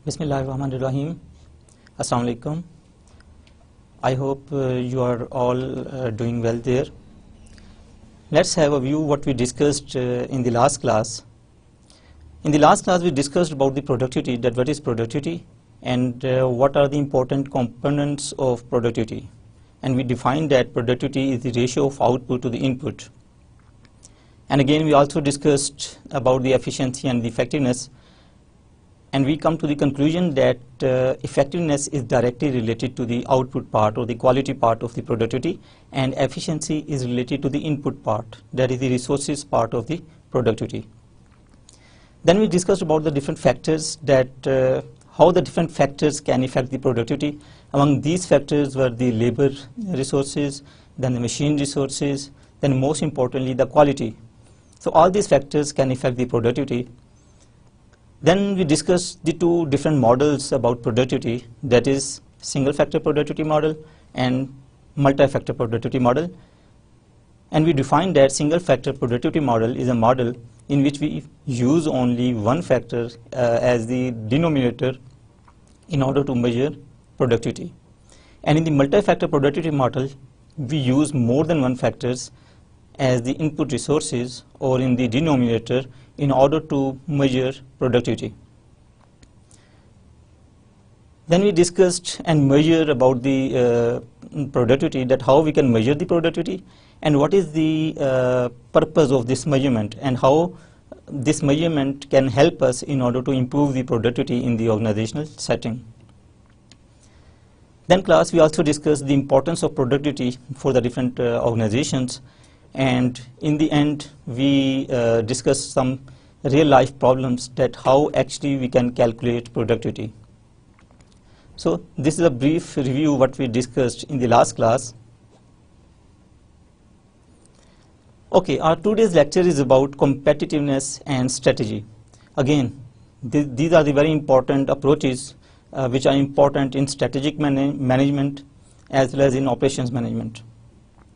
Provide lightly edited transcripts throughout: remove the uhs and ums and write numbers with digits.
Bismillahirrahmanirrahim. Assalamu alaikum. I hope you are all doing well there. Let's have a view what we discussed in the last class. In the last class we discussed about the productivity, that what is productivity and what are the important components of productivity. And we defined that productivity is the ratio of output to the input. And again we also discussed about the efficiency and the effectiveness, and we come to the conclusion that effectiveness is directly related to the output part or the quality part of the productivity, and efficiency is related to the input part, that is the resources part of the productivity. Then we discussed about the different factors, that how the different factors can affect the productivity. Among these factors were the labor resources, then the machine resources, then most importantly the quality. So all these factors can affect the productivity. Then we discussed the two different models about productivity, that is single factor productivity model and multi-factor productivity model. And we defined that single factor productivity model is a model in which we use only one factor as the denominator in order to measure productivity. And in the multi-factor productivity model, we use more than one factors as the input resources or in the denominator in order to measure productivity. Then we discussed and measure about the productivity, that how we can measure the productivity and what is the purpose of this measurement and how this measurement can help us in order to improve the productivity in the organizational setting. Then class we also discussed the importance of productivity for the different organizations, and in the end we discussed some real life problems, that how actually we can calculate productivity. So this is a brief review what we discussed in the last class. Okay, our today's lecture is about competitiveness and strategy. Again, these are the very important approaches which are important in strategic management as well as in operations management.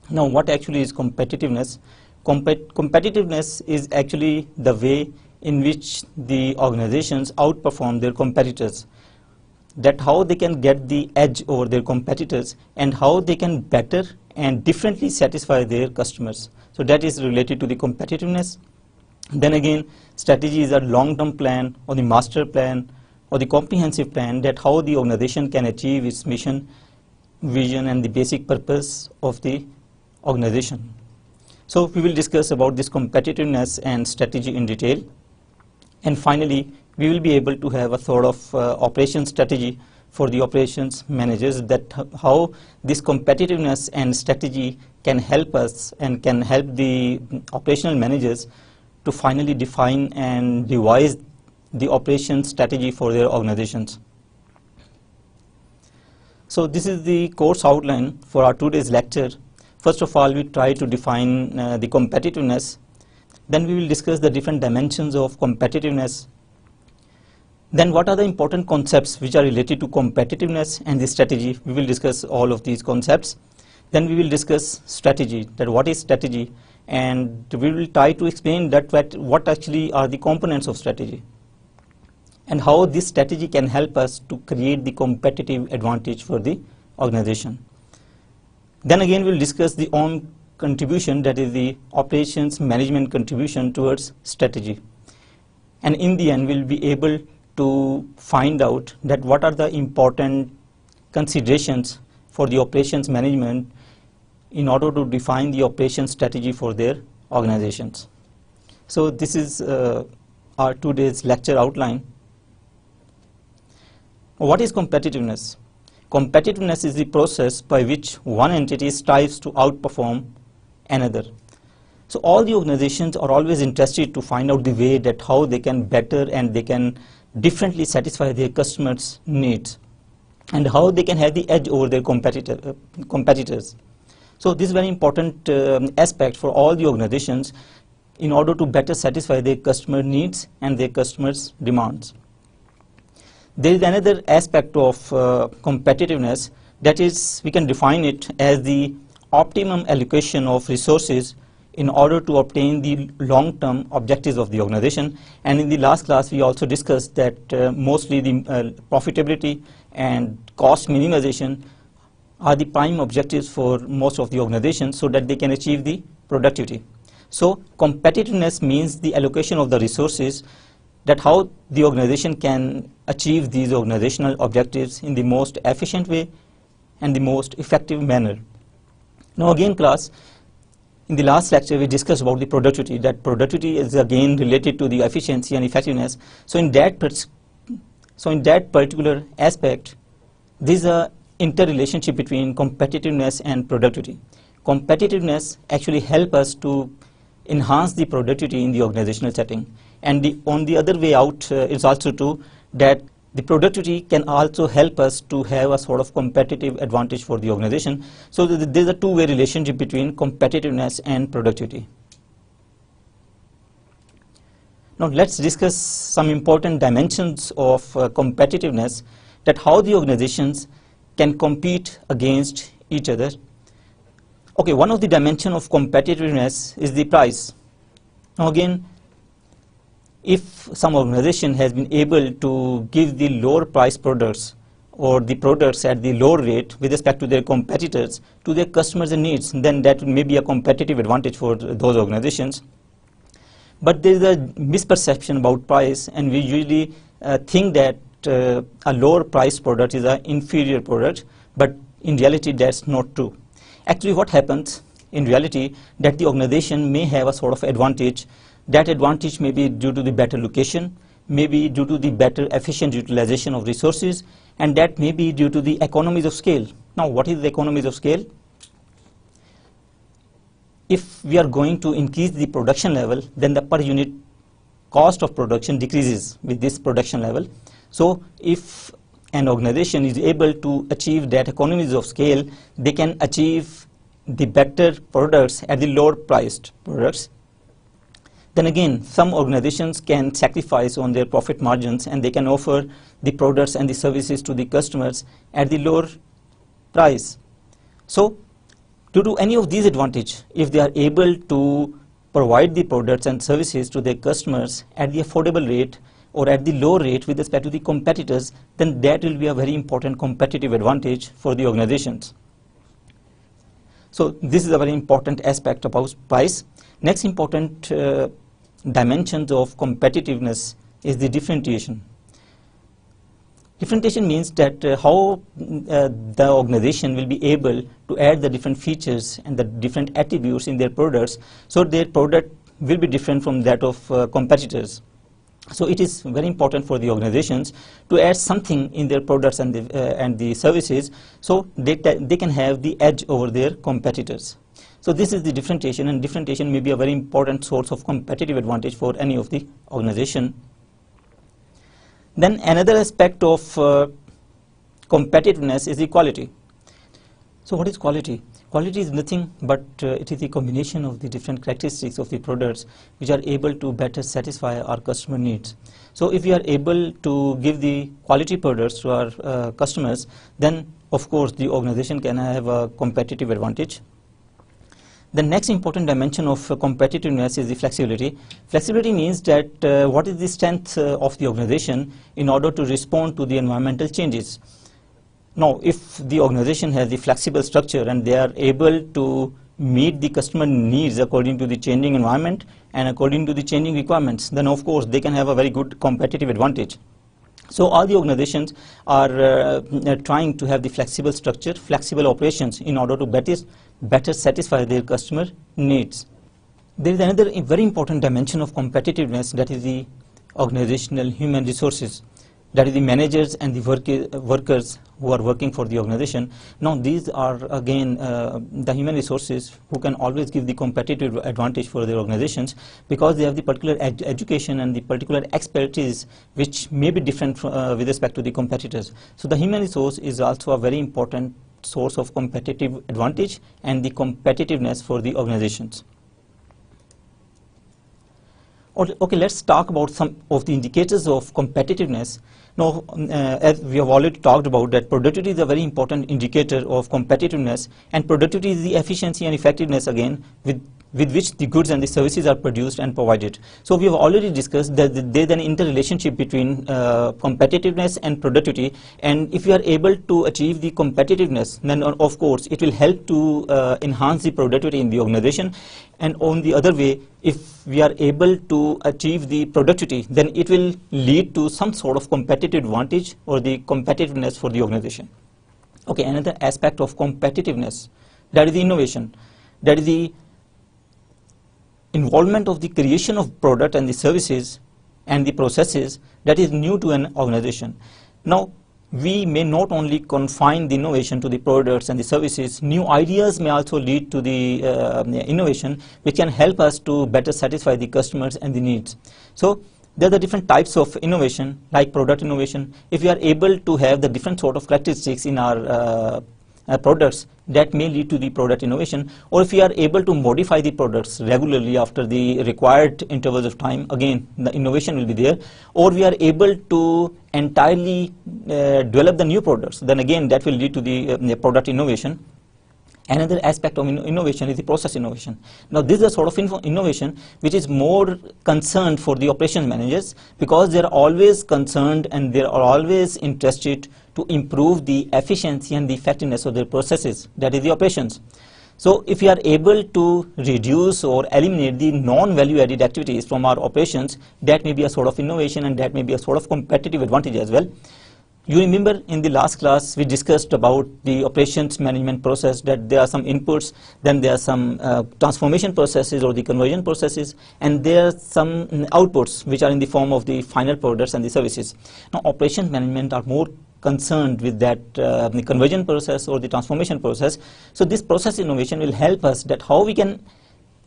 Now, what actually is competitiveness? Competitiveness is actually the way in which the organizations outperform their competitors, that how they can get the edge over their competitors and how they can better and differently satisfy their customers. So that is related to the competitiveness. Then again, strategy is a long-term plan or the master plan or the comprehensive plan, that how the organization can achieve its mission, vision and the basic purpose of the organization. So we will discuss about this competitiveness and strategy in detail, and finally we will be able to have a sort of operation strategy for the operations managers, that how this competitiveness and strategy can help us and can help the operational managers to finally define and devise the operation strategy for their organizations. So this is the course outline for our today's lecture. First of all, we try to define the competitiveness. Then we will discuss the different dimensions of competitiveness. Then what are the important concepts which are related to competitiveness and the strategy? We will discuss all of these concepts. Then we will discuss strategy, that what is strategy, and we will try to explain that what actually are the components of strategy and how this strategy can help us to create the competitive advantage for the organization. Then again we will discuss the own contribution, that is the operations management contribution towards strategy. And in the end we will be able to find out that what are the important considerations for the operations management in order to define the operation strategy for their organizations. So this is our today's lecture outline. What is competitiveness? Competitiveness is the process by which one entity strives to outperform another. So all the organizations are always interested to find out the way that how they can better and they can differently satisfy their customers' needs and how they can have the edge over their competitors. So this is very important aspect for all the organizations in order to better satisfy their customer needs and their customers' demands. There is another aspect of competitiveness, that is we can define it as the optimum allocation of resources in order to obtain the long-term objectives of the organization. And in the last class, we also discussed that mostly the profitability and cost minimization are the prime objectives for most of the organizations so that they can achieve the productivity. So competitiveness means the allocation of the resources, that how the organization can achieve these organizational objectives in the most efficient way and the most effective manner. Now again class, in the last lecture we discussed about the productivity, that productivity is again related to the efficiency and effectiveness. So in that particular aspect, there is a interrelationship between competitiveness and productivity. Competitiveness actually helps us to enhance the productivity in the organizational setting, and on the other way out is also true that the productivity can also help us to have a sort of competitive advantage for the organization. So there is a two-way relationship between competitiveness and productivity. Now let's discuss some important dimensions of competitiveness, that how the organizations can compete against each other. Okay, one of the dimensions of competitiveness is the price. Now again, if some organization has been able to give the lower price products or the products at the lower rate with respect to their competitors to their customers and needs, then that may be a competitive advantage for those organizations. But there is a misperception about price, and we usually think that a lower price product is an inferior product, but in reality that's not true. Actually what happens in reality, that the organization may have a sort of advantage. That advantage may be due to the better location, maybe due to the better efficient utilization of resources, and that may be due to the economies of scale. Now what is the economies of scale? If we are going to increase the production level, then the per unit cost of production decreases with this production level. So if an organization is able to achieve that economies of scale, they can achieve the better products at the lower priced products. Then again, some organizations can sacrifice on their profit margins, and they can offer the products and the services to the customers at the lower price. So due to any of these advantages, if they are able to provide the products and services to their customers at the affordable rate or at the low rate with respect to the competitors, then that will be a very important competitive advantage for the organizations. So this is a very important aspect about price. Next important dimensions of competitiveness is the differentiation. Differentiation means that how the organization will be able to add the different features and the different attributes in their products, so their product will be different from that of competitors. So it is very important for the organizations to add something in their products and the services, so they can have the edge over their competitors. So this is the differentiation, and differentiation may be a very important source of competitive advantage for any of the organization. Then another aspect of competitiveness is equality. So what is quality? Quality is nothing but it is the combination of the different characteristics of the products which are able to better satisfy our customer needs. So if we are able to give the quality products to our customers, then of course the organization can have a competitive advantage. The next important dimension of competitiveness is the flexibility. Flexibility means that what is the strength of the organization in order to respond to the environmental changes. Now, if the organization has the flexible structure and they are able to meet the customer needs according to the changing environment and according to the changing requirements, then of course they can have a very good competitive advantage. So all the organizations are trying to have the flexible structure, flexible operations in order to better satisfy their customer needs. There is another very important dimension of competitiveness, that is the organizational human resources. That is the managers and the workers who are working for the organization. Now these are again the human resources who can always give the competitive advantage for their organizations, because they have the particular education and the particular expertise which may be different with respect to the competitors. So the human resource is also a very important source of competitive advantage and the competitiveness for the organizations. Okay, let's talk about some of the indicators of competitiveness. Now, as we have already talked about, that productivity is a very important indicator of competitiveness, and productivity is the efficiency and effectiveness again with with which the goods and the services are produced and provided. So we have already discussed that there is an interrelationship between competitiveness and productivity, and if we are able to achieve the competitiveness, then of course it will help to enhance the productivity in the organization. And on the other way, if we are able to achieve the productivity, then it will lead to some sort of competitive advantage or the competitiveness for the organization. Okay, another aspect of competitiveness, that is the innovation, that is the involvement of the creation of product and the services and the processes that is new to an organization. Now, we may not only confine the innovation to the products and the services, new ideas may also lead to the innovation, which can help us to better satisfy the customers and the needs. So there are the different types of innovation, like product innovation. If we are able to have the different sort of characteristics in our products, that may lead to the product innovation. Or if we are able to modify the products regularly after the required intervals of time, again the innovation will be there. Or we are able to entirely develop the new products, then again that will lead to the product innovation. Another aspect of innovation is the process innovation. Now this is a sort of innovation which is more concerned for the operations managers, because they are always concerned and they are always interested to improve the efficiency and the effectiveness of their processes, that is the operations. So if we are able to reduce or eliminate the non-value added activities from our operations, that may be a sort of innovation, and that may be a sort of competitive advantage as well. You remember in the last class we discussed about the operations management process, that there are some inputs, then there are some transformation processes or the conversion processes, and there are some outputs which are in the form of the final products and the services. Now operations management are more concerned with that the conversion process or the transformation process. So this process innovation will help us that how we can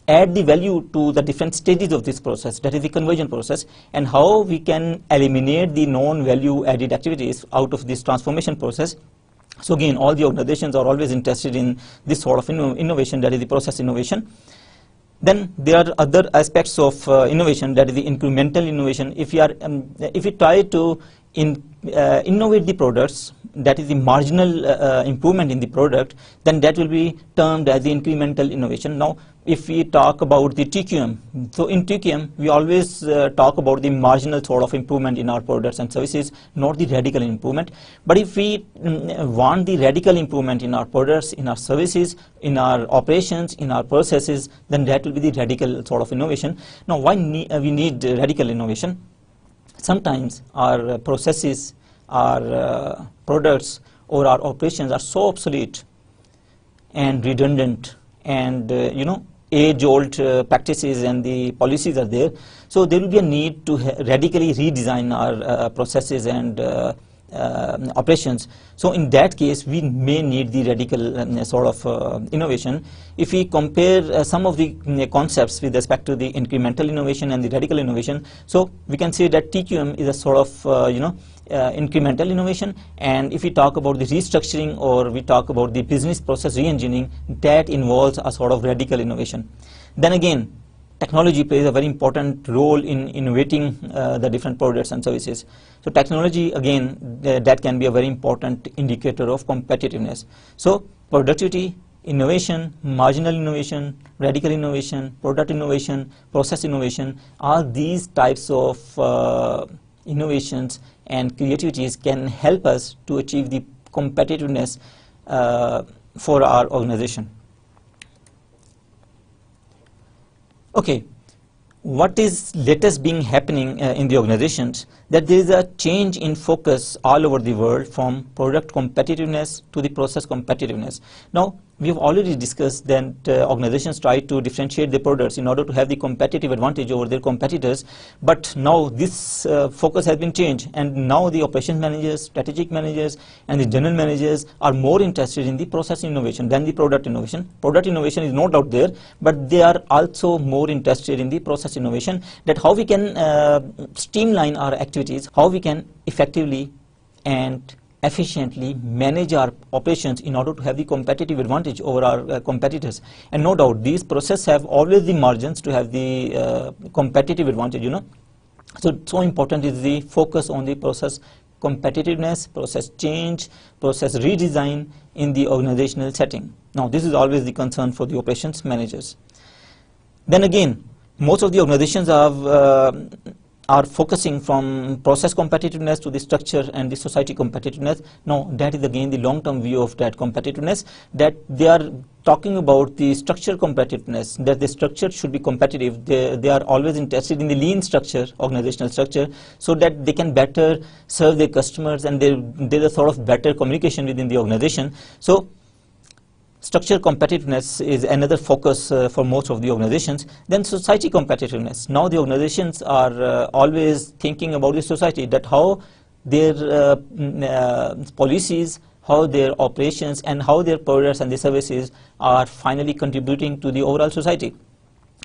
add the value to the different stages of this process, that is the conversion process, and how we can eliminate the non-value added activities out of this transformation process. So again, all the organizations are always interested in this sort of innovation, that is the process innovation. Then there are other aspects of innovation, that is the incremental innovation. If we try to innovate the products, that is the marginal improvement in the product, then that will be termed as the incremental innovation. Now if we talk about the TQM, so in TQM we always talk about the marginal sort of improvement in our products and services, not the radical improvement. But if we want the radical improvement in our products, in our services, in our operations, in our processes, then that will be the radical sort of innovation. Now why we need radical innovation? Sometimes our processes, our products or our operations are so obsolete and redundant, and age-old practices and the policies are there. So there will be a need to radically redesign our processes and operations. So in that case we may need the radical sort of innovation. If we compare some of the concepts with respect to the incremental innovation and the radical innovation, so we can say that TQM is a sort of incremental innovation, and if we talk about the restructuring or we talk about the business process re-engineering, that involves a sort of radical innovation. Then again, technology plays a very important role in innovating the different products and services. So technology, again, that can be a very important indicator of competitiveness. So productivity, innovation, marginal innovation, radical innovation, product innovation, process innovation, all these types of innovations and creativities can help us to achieve the competitiveness for our organization. Okay, what is latest being happening in the organizations, that there is a change in focus all over the world from product competitiveness to the process competitiveness. Now we have already discussed that organizations try to differentiate their products in order to have the competitive advantage over their competitors, but now this focus has been changed, and now the operations managers, strategic managers and the general managers are more interested in the process innovation than the product innovation. Product innovation is no doubt there, but they are also more interested in the process innovation, that how we can streamline our activities, how we can effectively and efficiently manage our operations in order to have the competitive advantage over our competitors. And no doubt these processes have always the margins to have the competitive advantage, So important is the focus on the process competitiveness, process change, process redesign in the organizational setting. Now this is always the concern for the operations managers. Then again, most of the organizations are focusing from process competitiveness to the structure and the society competitiveness. No, that is again the long-term view of that competitiveness, that they are talking about the structure competitiveness, that the structure should be competitive. They are always interested in the lean structure, organizational structure, so that they can better serve their customers, and there's a sort of better communication within the organization. So structure competitiveness is another focus for most of the organizations. Then society competitiveness. Now the organizations are always thinking about the society, that how their policies, how their operations, and how their products and the services are finally contributing to the overall society.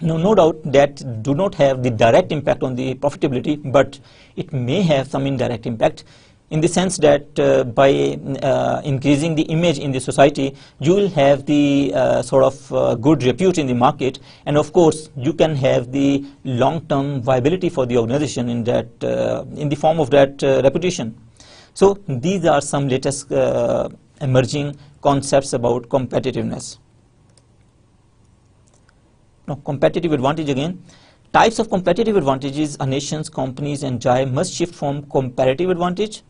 No doubt that do not have the direct impact on the profitability, but it may have some indirect impact, in the sense that by increasing the image in the society, you will have the sort of good repute in the market, and of course you can have the long-term viability for the organization in that in the form of that reputation. So these are some latest emerging concepts about competitiveness. Now, competitive advantage again. Types of competitive advantages a nation's companies enjoy must shift from comparative advantage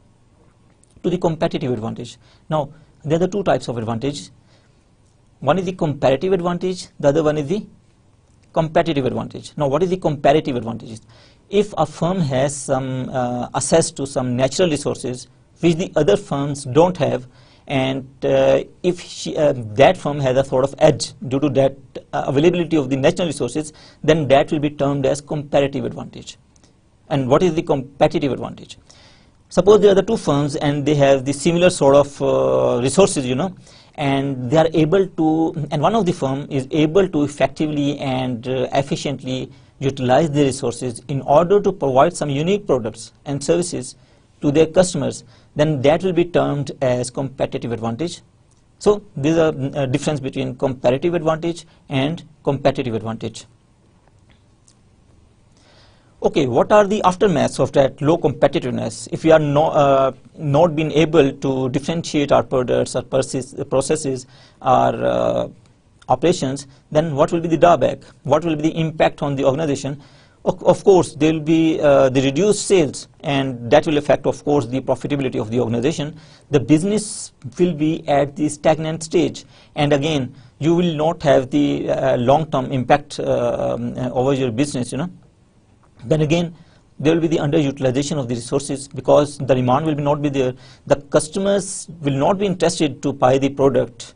to the competitive advantage. Now, there are the two types of advantage. One is the comparative advantage, the other one is the competitive advantage. Now, what is the comparative advantages? If a firm has some access to some natural resources which the other firms don't have, and if that firm has a sort of edge due to that availability of the natural resources, then that will be termed as comparative advantage. And what is the competitive advantage? Suppose there are the two firms and they have the similar sort of resources, and they are able to, and one of the firm is able to effectively and efficiently utilize their resources in order to provide some unique products and services to their customers, then that will be termed as competitive advantage. So there is a difference between comparative advantage and competitive advantage. Okay, what are the aftermaths of that low competitiveness? If we are not being able to differentiate our products, our processes, our operations, then what will be the drawback? What will be the impact on the organization? Of course, there will be the reduced sales, and that will affect, of course, the profitability of the organization. The business will be at the stagnant stage, and again, you will not have the long-term impact over your business, Then again, there will be the underutilization of the resources, because the demand will not be there. The customers will not be interested to buy the product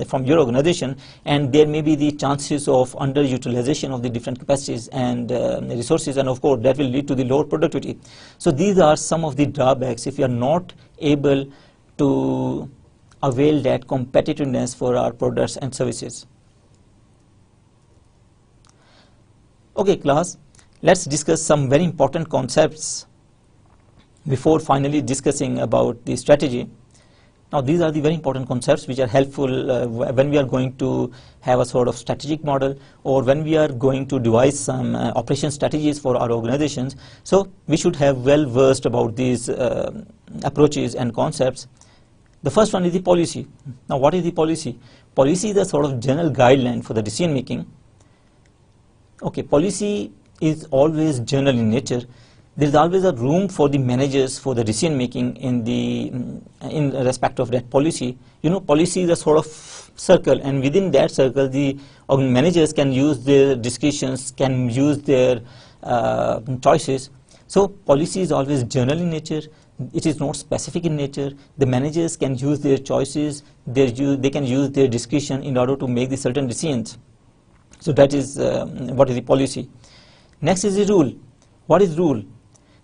from your organization, and there may be the chances of underutilization of the different capacities and resources, and of course that will lead to the lower productivity. So these are some of the drawbacks if you are not able to avail that competitiveness for our products and services. Okay, class. Let's discuss some very important concepts before finally discussing about the strategy. Now, these are the very important concepts which are helpful when we are going to have a sort of strategic model, or when we are going to devise some operation strategies for our organizations. So we should have well versed about these approaches and concepts. The first one is the policy. Now, what is the policy? Policy is a sort of general guideline for the decision making. Okay, policy is always general in nature. There is always a room for the managers for the decision making in respect of that policy. Policy is a sort of circle, and within that circle, the managers can use their discretions, can use their choices. So policy is always general in nature. It is not specific in nature. The managers can use their choices. They can use their discretion in order to make the certain decisions. So that is what is the policy. Next is the rule. What is rule?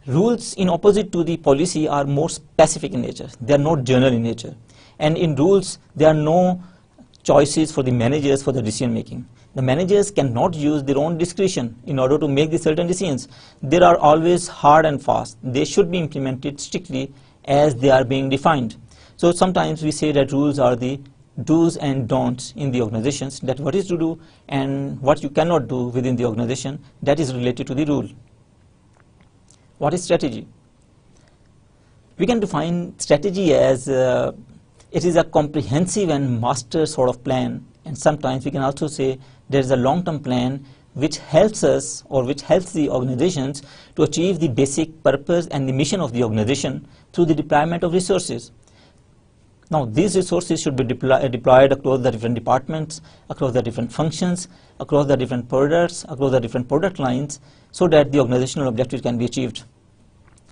Rules, in opposite to the policy, are more specific in nature. They are not general in nature. And in rules, there are no choices for the managers for the decision making. The managers cannot use their own discretion in order to make the certain decisions. They are always hard and fast. They should be implemented strictly as they are being defined. So sometimes we say that rules are the do's and don'ts in the organizations, that what is to do and what you cannot do within the organization, that is related to the rule. What is strategy? We can define strategy as it is a comprehensive and master sort of plan, and sometimes we can also say there is a long-term plan which helps us or which helps the organizations to achieve the basic purpose and the mission of the organization through the deployment of resources. Now, these resources should be deployed across the different departments, across the different functions, across the different products, across the different product lines, so that the organizational objectives can be achieved.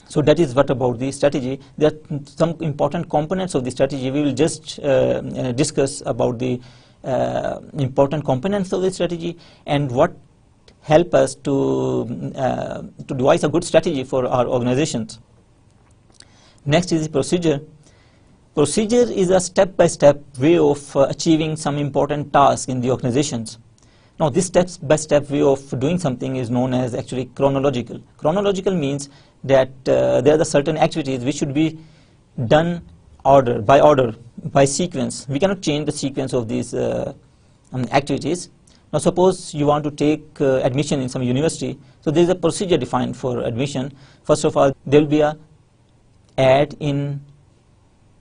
So that is what about the strategy. There are some important components of the strategy. We will just discuss about the important components of the strategy and what help us to devise a good strategy for our organizations. Next is the procedure. Procedure is a step-by-step way of achieving some important task in the organizations. Now, this step-by-step way of doing something is known as actually chronological. Chronological means that there are certain activities which should be done order, by sequence. We cannot change the sequence of these activities. Now, suppose you want to take admission in some university. So there is a procedure defined for admission. First of all, there will be a ad in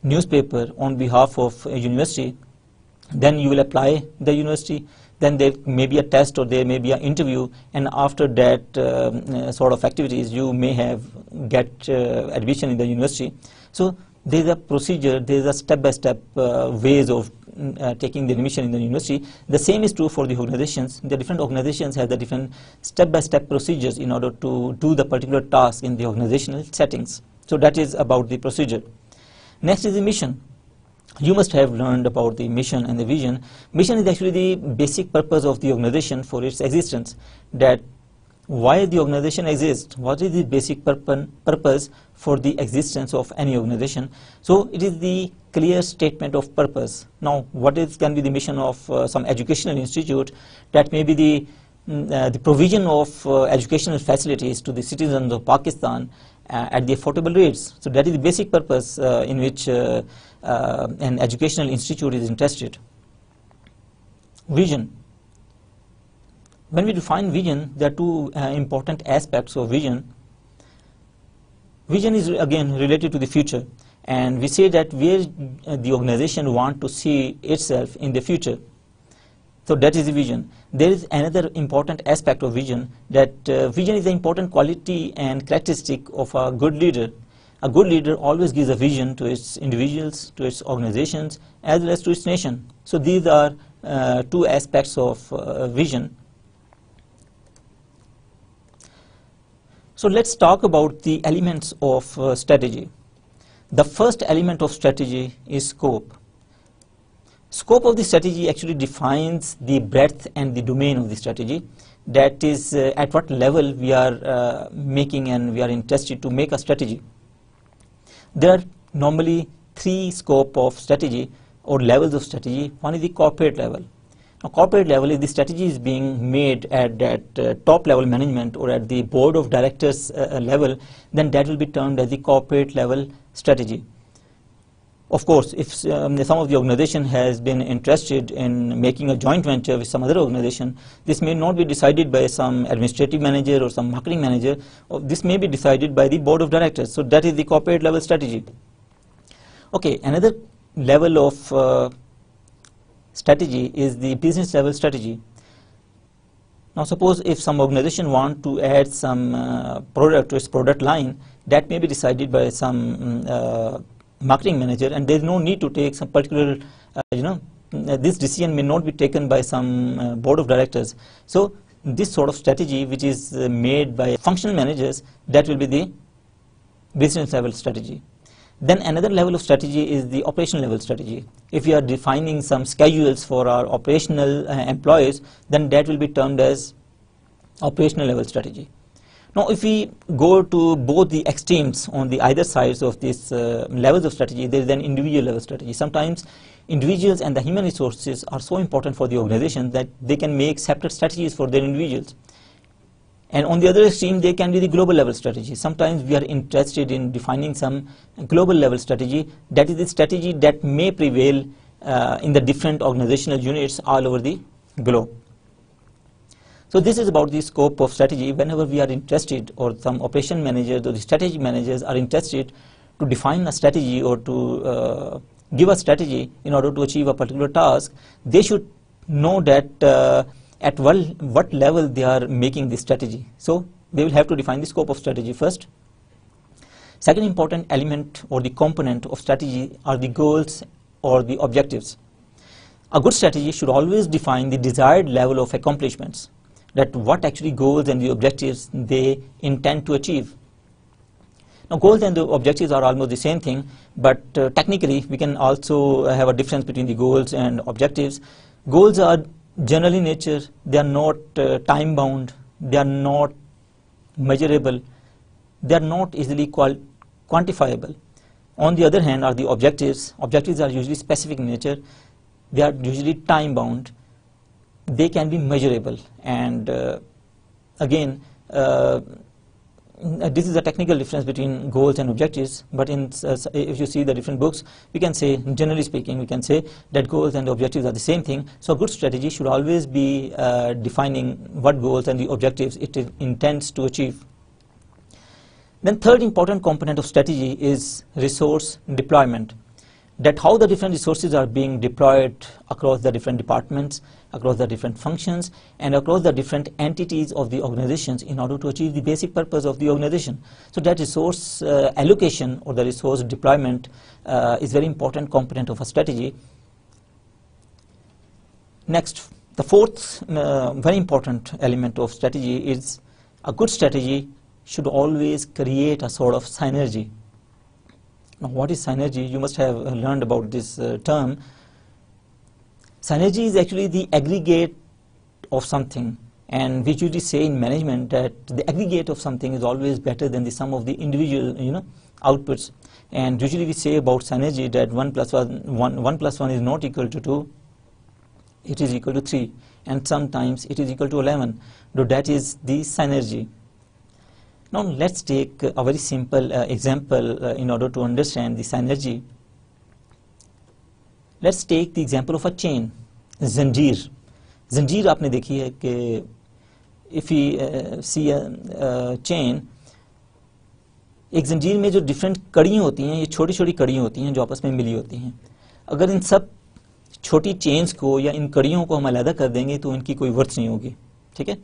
newspaper on behalf of a university. Then you will apply the university. Then there may be a test or there may be an interview, and after that sort of activities you may get admission in the university. So there is a procedure, there is a step-by-step ways of taking the admission in the university. The same is true for the organizations. The different organizations have the different step-by-step procedures in order to do the particular task in the organizational settings. So that is about the procedure. Next is the mission. You must have learned about the mission and the vision. Mission is actually the basic purpose of the organization for its existence. That why the organization exists, what is the basic purpose for the existence of any organization. So it is the clear statement of purpose. Now, what can be the mission of some educational institute? That may be the provision of educational facilities to the citizens of Pakistan at the affordable rates. So that is the basic purpose in which an educational institute is interested. Vision. When we define vision, there are two important aspects of vision. Vision is again related to the future, and we say that where the organization wants to see itself in the future. So that is the vision. There is another important aspect of vision, that vision is an important quality and characteristic of a good leader. A good leader always gives a vision to its individuals, to its organizations, as well as to its nation. So these are two aspects of vision. So let's talk about the elements of strategy. The first element of strategy is scope. Scope of the strategy actually defines the breadth and the domain of the strategy. That is at what level we are making and we are interested to make a strategy. There are normally three scope of strategy or levels of strategy. One is the corporate level. Now, corporate level is the strategy is being made at that top level management or at the board of directors level, then that will be termed as the corporate level strategy. Of course, if some of the organization has been interested in making a joint venture with some other organization, this may not be decided by some administrative manager or some marketing manager, or this may be decided by the board of directors. So that is the corporate level strategy. Okay, another level of strategy is the business level strategy. Now, suppose if some organization want to add some product to its product line, that may be decided by some marketing manager, and there is no need to take some particular, this decision may not be taken by some board of directors. So this sort of strategy which is made by functional managers, that will be the business level strategy. Then another level of strategy is the operational level strategy. If we are defining some schedules for our operational employees, then that will be termed as operational level strategy. Now, if we go to both the extremes on the either sides of these levels of strategy, there is an individual level strategy. Sometimes individuals and the human resources are so important for the organization that they can make separate strategies for their individuals. And on the other extreme, there can be the global level strategy. Sometimes we are interested in defining some global level strategy. That is the strategy that may prevail in the different organizational units all over the globe. So this is about the scope of strategy. Whenever we are interested, or some operation managers or the strategy managers are interested to define a strategy or to give a strategy in order to achieve a particular task, they should know that at what level they are making this strategy. So they will have to define the scope of strategy first. Second important element or the component of strategy are the goals or the objectives. A good strategy should always define the desired level of accomplishments, that what actually goals and the objectives they intend to achieve. Now goals and the objectives are almost the same thing, but technically we can also have a difference between the goals and objectives. Goals are general in nature, they are not time bound, they are not measurable, they are not easily quantifiable. On the other hand are the objectives. Objectives are usually specific in nature, they are usually time bound, they can be measurable, and again this is a technical difference between goals and objectives, but if you see the different books, we can say, generally speaking, we can say that goals and objectives are the same thing. So a good strategy should always be defining what goals and the objectives it intends to achieve. Then third important component of strategy is resource deployment, that how the different resources are being deployed across the different departments, across the different functions, and across the different entities of the organizations in order to achieve the basic purpose of the organization. So that resource allocation or the resource deployment is very important component of a strategy. Next, the fourth very important element of strategy is a good strategy should always create a sort of synergy. Now, what is synergy? You must have learned about this term. Synergy is actually the aggregate of something, and we usually say in management that the aggregate of something is always better than the sum of the individual outputs. And usually we say about synergy that 1 plus 1 is not equal to 2, it is equal to 3, and sometimes it is equal to 11. So that is the synergy. Now let's take a very simple example in order to understand the synergy. Let's take the example of a chain, zanjeer. Zanjeer आपने देखी है कि if we see a chain, एक जंजीर में जो different कड़ियाँ होती हैं, ये छोटी छोटी कड़ियाँ होती हैं जो आपस में मिली होती हैं. अगर इन सब छोटी चेन्स को या इन कड़ियों को हम अलग कर देंगे तो इनकी कोई वर्थ नहीं होगी, ठीक है.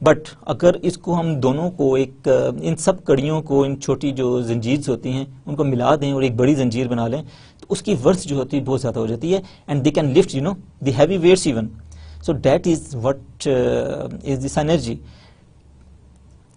बट अगर इसको हम दोनों को इन सब कड़ियों को, इन छोटी जो जंजीर्स होती हैं उनको मिला दें और एक बड़ी जंजीर बना लें तो उसकी वर्थ जो होती है बहुत ज़्यादा हो जाती है, and they can lift the heavy weights even. So that is what is the synergy.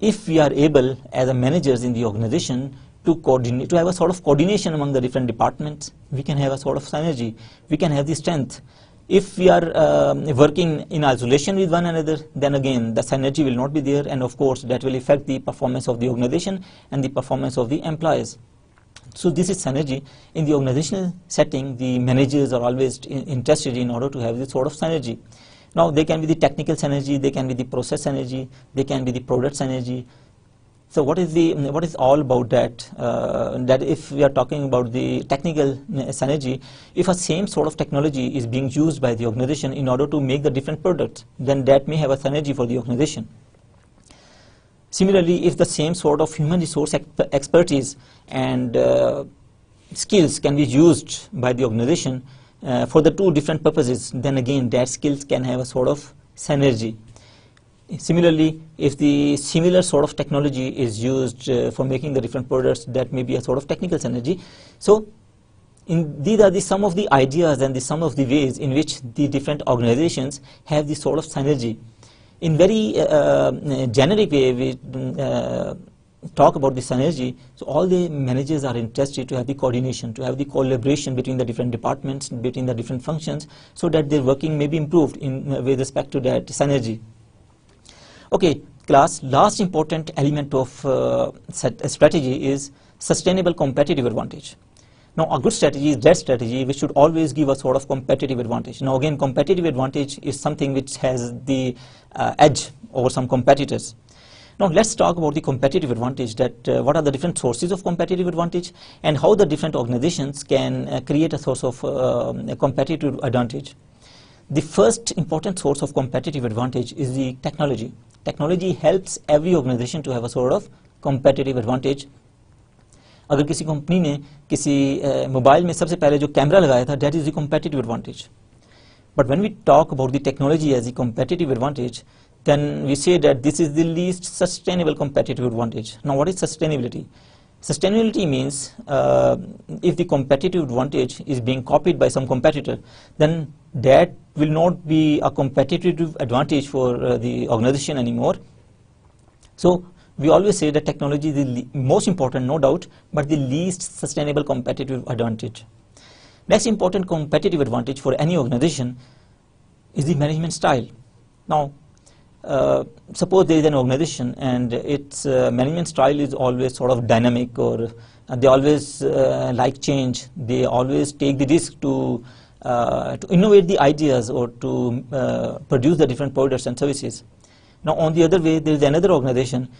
If we are able as a managers in the organization to coordinate, to have a sort of coordination among the different departments, we can have a sort of synergy, we can have the strength. If we are working in isolation with one another, then again the synergy will not be there, and of course that will affect the performance of the organization and the performance of the employees. So this is synergy. In the organizational setting, the managers are always interested in order to have this sort of synergy. Now they can be the technical synergy, they can be the process synergy, they can be the product synergy. So what is all about that? That if we are talking about the technical synergy, if a same sort of technology is being used by the organization in order to make the different products, then that may have a synergy for the organization. Similarly, if the same sort of human resource expertise and skills can be used by the organization for the two different purposes, then again that skills can have a sort of synergy. Similarly, if the similar sort of technology is used for making the different products, that may be a sort of technical synergy. So these are the some of the ideas and the some of the ways in which the different organizations have this sort of synergy. In very generic way, we talk about the synergy. So all the managers are interested to have the coordination, to have the collaboration between the different departments, between the different functions, so that their working may be improved with respect to that synergy. Okay, class, last important element of strategy is sustainable competitive advantage. Now a good strategy is that strategy which should always give a sort of competitive advantage. Now again, competitive advantage is something which has the edge over some competitors. Now let's talk about the competitive advantage, that what are the different sources of competitive advantage and how the different organizations can create a source of competitive advantage. The first important source of competitive advantage is the technology. Technology helps every organization to have a sort of competitive advantage. अगर किसी company ने किसी mobile में सबसे पहले जो camera लगाया था, that is the competitive advantage. But when we talk about the technology as a competitive advantage, then we say that this is the least sustainable competitive advantage. Now, what is sustainability? Sustainability means if the competitive advantage is being copied by some competitor, then that will not be a competitive advantage for the organization anymore. So we always say that technology is the most important, no doubt, but the least sustainable competitive advantage. Next important competitive advantage for any organization is the management style. Now, suppose there is an organization and its management style is always sort of dynamic, or they always like change. They always take the risk to innovate the ideas or to produce the different products and services. Now, on the other way, there is another organization.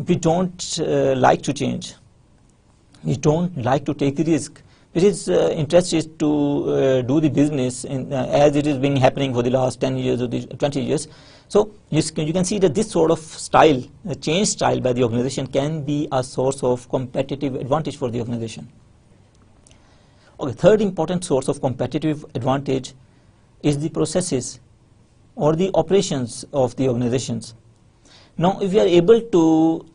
We don't like to change. We don't like to take the risk. It is interest is to do the business as it is being happening for the last 10 years or 20 years. So you can see that this sort of style, the change style by the organization, can be a source of competitive advantage for the organization. Okay, third important source of competitive advantage is the processes or the operations of the organizations. Now, if we are able to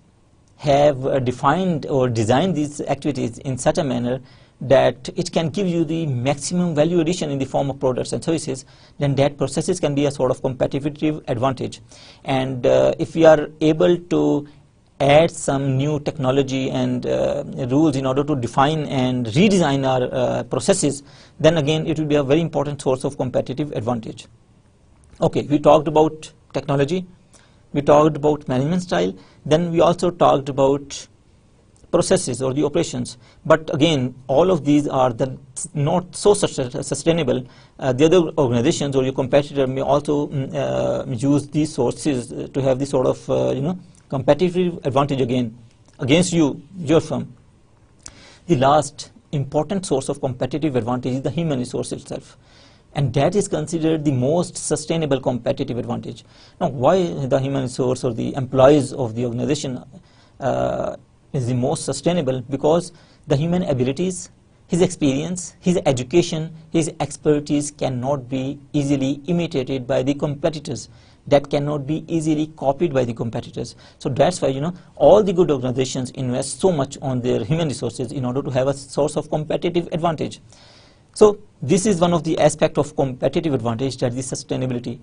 have defined or designed these activities in such a manner that it can give you the maximum value addition in the form of products and services, then that processes can be a sort of competitive advantage. And if we are able to add some new technology and rules in order to define and redesign our processes, then again it will be a very important source of competitive advantage. Okay, we talked about technology, we talked about management style, then we also talked about processes or the operations. But again, all of these are not so sustainable. The other organizations or your competitor may also use these sources to have this sort of competitive advantage against your firm. The last important source of competitive advantage is the human resource itself, and that is considered the most sustainable competitive advantage. Now, why the human resource or the employees of the organization is the most sustainable? Because the human abilities, his experience, his education, his expertise cannot be easily imitated by the competitors. That cannot be easily copied by the competitors. So that's why all the good organizations invest so much on their human resources in order to have a source of competitive advantage. So this is one of the aspects of competitive advantage, that is sustainability.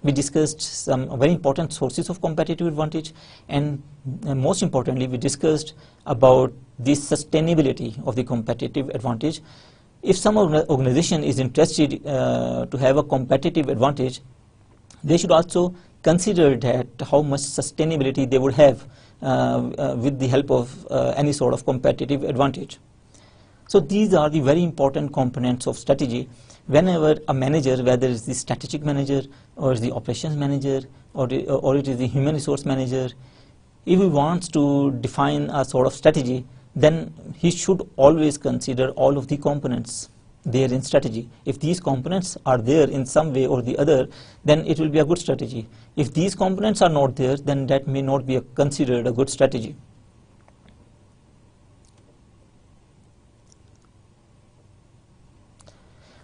We discussed some very important sources of competitive advantage, and most importantly, we discussed about the sustainability of the competitive advantage. If some organization is interested to have a competitive advantage, they should also consider that how much sustainability they would have with the help of any sort of competitive advantage. So these are the very important components of strategy. Whenever a manager, whether it's the strategic manager or it's the operations manager or it is the human resource manager, if he wants to define a sort of strategy, then he should always consider all of the components there in strategy. If these components are there in some way or the other, then it will be a good strategy. If these components are not there, then that may not be considered a good strategy.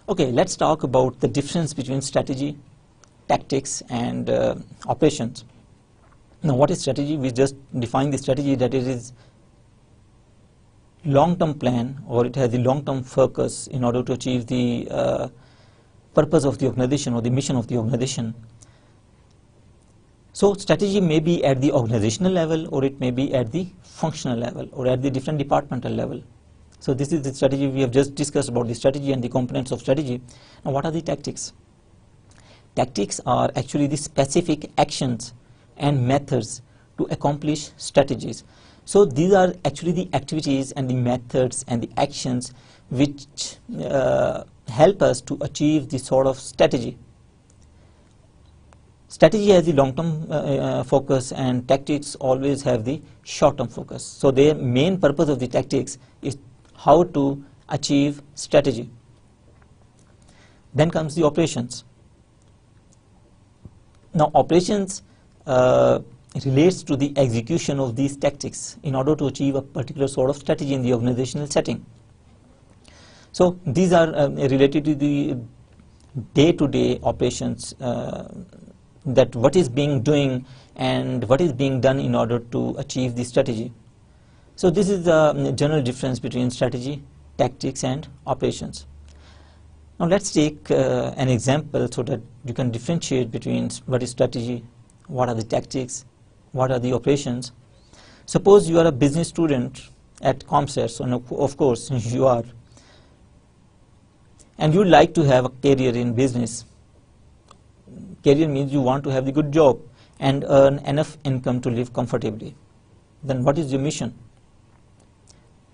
Okay, let's talk about the difference between strategy, tactics, and operations. Now, what is strategy? We just defined the strategy, that it is long-term plan, or it has the long-term focus in order to achieve the purpose of the organization or the mission of the organization. So strategy may be at the organizational level, or it may be at the functional level, or at the different departmental level. So this is the strategy. We have just discussed about the strategy and the components of strategy. Now, what are the tactics? Tactics are actually the specific actions and methods to accomplish strategies. So these are actually the activities and the methods and the actions which help us to achieve the sort of strategy. Strategy has the long-term focus, and tactics always have the short-term focus. So the main purpose of the tactics is how to achieve strategy. Then comes the operations. Now, operations relates to the execution of these tactics in order to achieve a particular sort of strategy in the organizational setting. So these are related to the day-to-day operations, that what is being doing and what is being done in order to achieve the strategy. So this is the general difference between strategy, tactics and operations. Now let's take an example so that you can differentiate between what is strategy, what are the tactics, what are the operations. Suppose you are a business student at ComStats, and of course you are, and you would like to have a career in business. Career means you want to have the good job and earn enough income to live comfortably. Then what is your mission?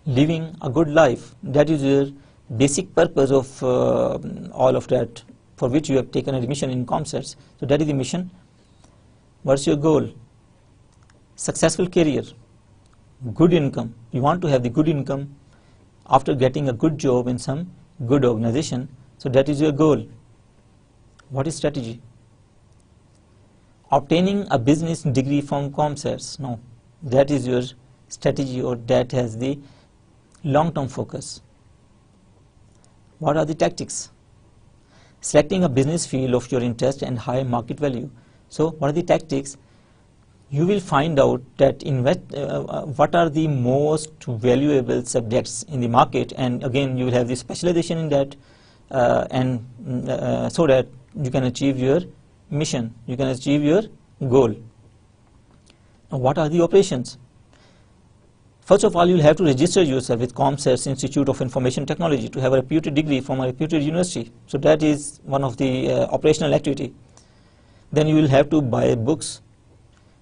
Living a good life. That is your basic purpose of all of that, for which you have taken admission in ComStats. So that is the mission. What's your goal? Successful career, good income. You want to have the good income after getting a good job in some good organization. So that is your goal. What is strategy? Obtaining a business degree from ComStats. No, that is your strategy, or that has the long-term focus. What are the tactics? Selecting a business field of your interest and high market value. So what are the tactics? You will find out that what are the most valuable subjects in the market, and again you will have the specialization in that, so that you can achieve your mission, you can achieve your goal. Now what are the operations? First of all, you will have to register yourself with ComStats Institute of Information Technology to have a reputed degree from a reputed university. So that is one of the operational activity. Then you will have to buy books.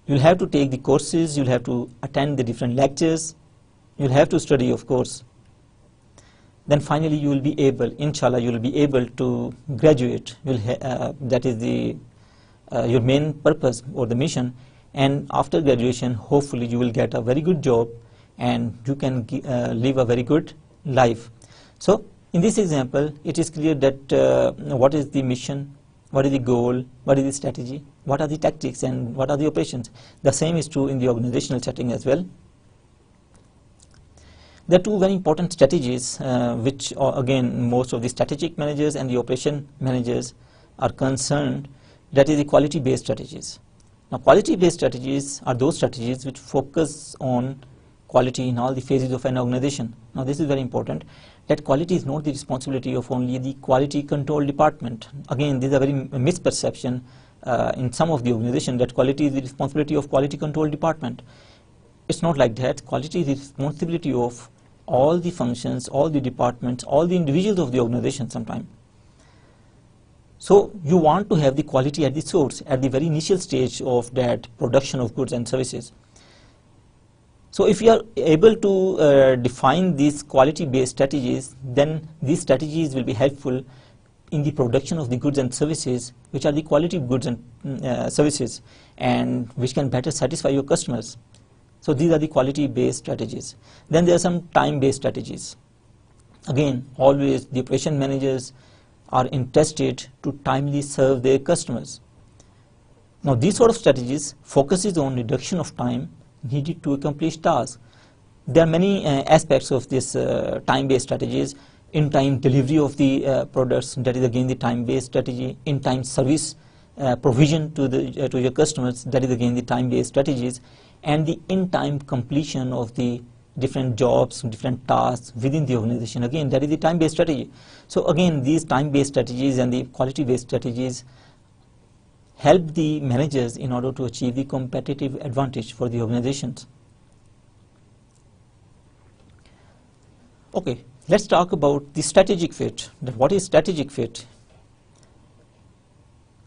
You will have to take the courses. You will have to attend the different lectures. You will have to study, of course. Then finally, you will be able, inshallah, you will be able to graduate. That is your main purpose or the mission. And after graduation, hopefully, you will get a very good job, and you can live a very good life. So in this example, it is clear that what is the mission, what is the goal, what is the strategy, what are the tactics, and what are the operations. The same is true in the organizational setting as well. There are two very important strategies which again most of the strategic managers and the operation managers are concerned. That is the quality-based strategies. Now quality-based strategies are those strategies which focus on quality in all the phases of an organization. Now this is very important, that quality is not the responsibility of only the quality control department. Again, this is a very misperception in some of the organization, that quality is the responsibility of quality control department. It's not like that. Quality is the responsibility of all the functions, all the departments, all the individuals of the organization sometime. So you want to have the quality at the source, at the very initial stage of that production of goods and services. So if you are able to define these quality-based strategies, then these strategies will be helpful in the production of the goods and services, which are the quality goods and services, and which can better satisfy your customers. So these are the quality-based strategies. Then there are some time-based strategies. Again, always the operation managers are interested to timely serve their customers. Now these sort of strategies focuses on reduction of time needed to accomplish tasks. There are many aspects of this time-based strategies. In-time delivery of the products, that is again the time-based strategy. In-time service provision to your customers, that is again the time-based strategies. And the in-time completion of the different jobs, different tasks within the organization, again that is the time-based strategy. So again, these time-based strategies and the quality-based strategies help the managers in order to achieve the competitive advantage for the organizations. Okay, let's talk about the strategic fit. What is strategic fit?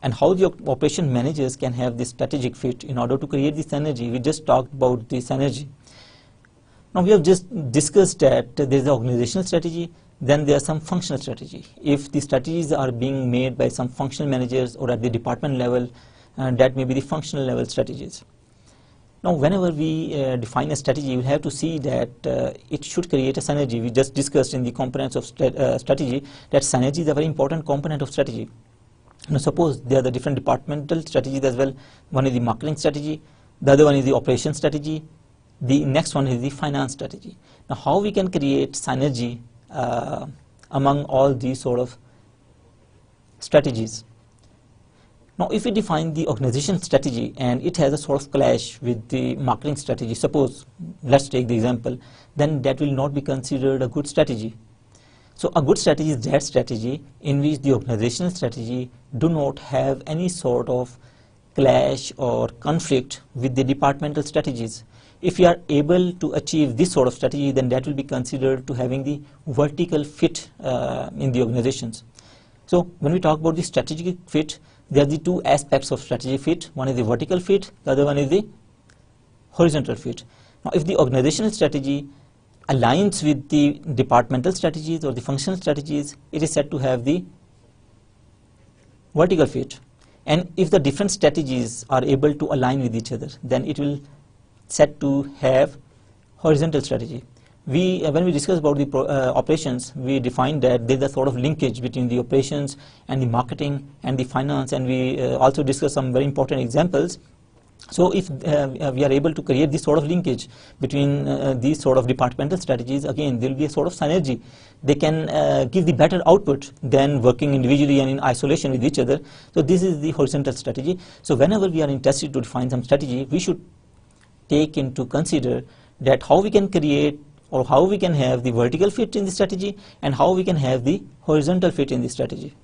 And how the operation managers can have this strategic fit in order to create this synergy. We just talked about this synergy. Now we have just discussed that there is an organizational strategy, then there is some functional strategy. If the strategies are being made by some functional managers or at the department level, that may be the functional level strategies. Now whenever we define a strategy, we have to see that it should create a synergy. We just discussed in the components of strategy that synergy is a very important component of strategy. Now suppose there are the different departmental strategies as well. One is the marketing strategy, the other one is the operation strategy, the next one is the finance strategy. Now how we can create synergy among all these sort of strategies. Now, if we define the organization strategy and it has a sort of clash with the marketing strategy, suppose, let's take the example, then that will not be considered a good strategy. So a good strategy is that strategy in which the organizational strategy do not have any sort of clash or conflict with the departmental strategies. If you are able to achieve this sort of strategy, then that will be considered to having the vertical fit in the organizations. So when we talk about the strategic fit, there are the two aspects of strategic fit. One is the vertical fit, the other one is the horizontal fit. Now, if the organizational strategy aligns with the departmental strategies or the functional strategies, it is said to have the vertical fit. And if the different strategies are able to align with each other, then it will said to have horizontal strategy. When we discuss about the operations, we defined that there is a sort of linkage between the operations and the marketing and the finance, and we also discussed some very important examples. So if we are able to create this sort of linkage between these sort of departmental strategies, again there will be a sort of synergy. They can give the better output than working individually and in isolation with each other. So this is the horizontal strategy. So whenever we are interested to define some strategy, we should take into consider that how we can create or how we can have the vertical fit in the strategy and how we can have the horizontal fit in the strategy.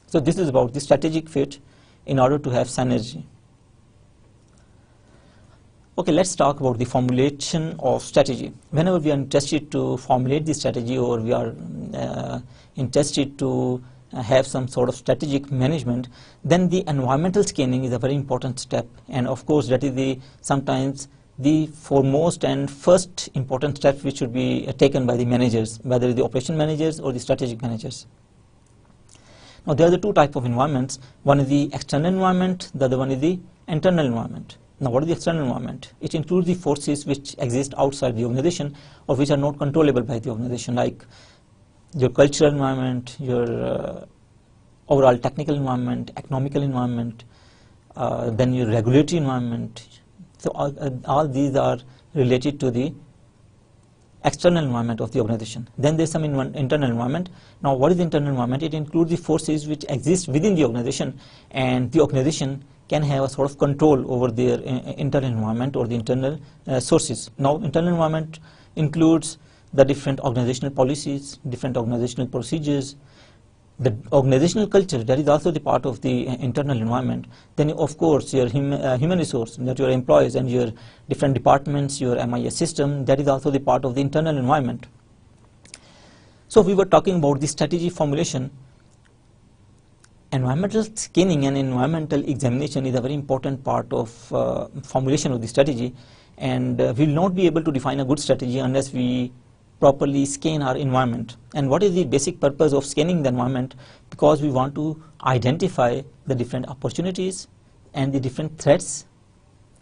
So this is about the strategic fit in order to have synergy. Okay, let's talk about the formulation of strategy. Whenever we are interested to formulate the strategy or we are interested to have some sort of strategic management, then the environmental scanning is a very important step, and of course that is sometimes the foremost and first important step which should be taken by the managers, whether the operation managers or the strategic managers. Now there are the two types of environments. One is the external environment, the other one is the internal environment. Now what is the external environment? It includes the forces which exist outside the organization or which are not controllable by the organization, like your cultural environment, your overall technical environment, economical environment, then your regulatory environment. So all these are related to the external environment of the organization. Then there is some internal environment. Now what is the internal environment? It includes the forces which exist within the organization, and the organization can have a sort of control over their internal environment or the internal sources. Now internal environment includes the different organizational policies, different organizational procedures, the organizational culture, that is also the part of the internal environment. Then of course your human resource, that your employees and your different departments, your MIS system, that is also the part of the internal environment. So we were talking about the strategy formulation. Environmental scanning and environmental examination is a very important part of formulation of the strategy, and we will not be able to define a good strategy unless we properly scan our environment. And what is the basic purpose of scanning the environment? Because we want to identify the different opportunities and the different threats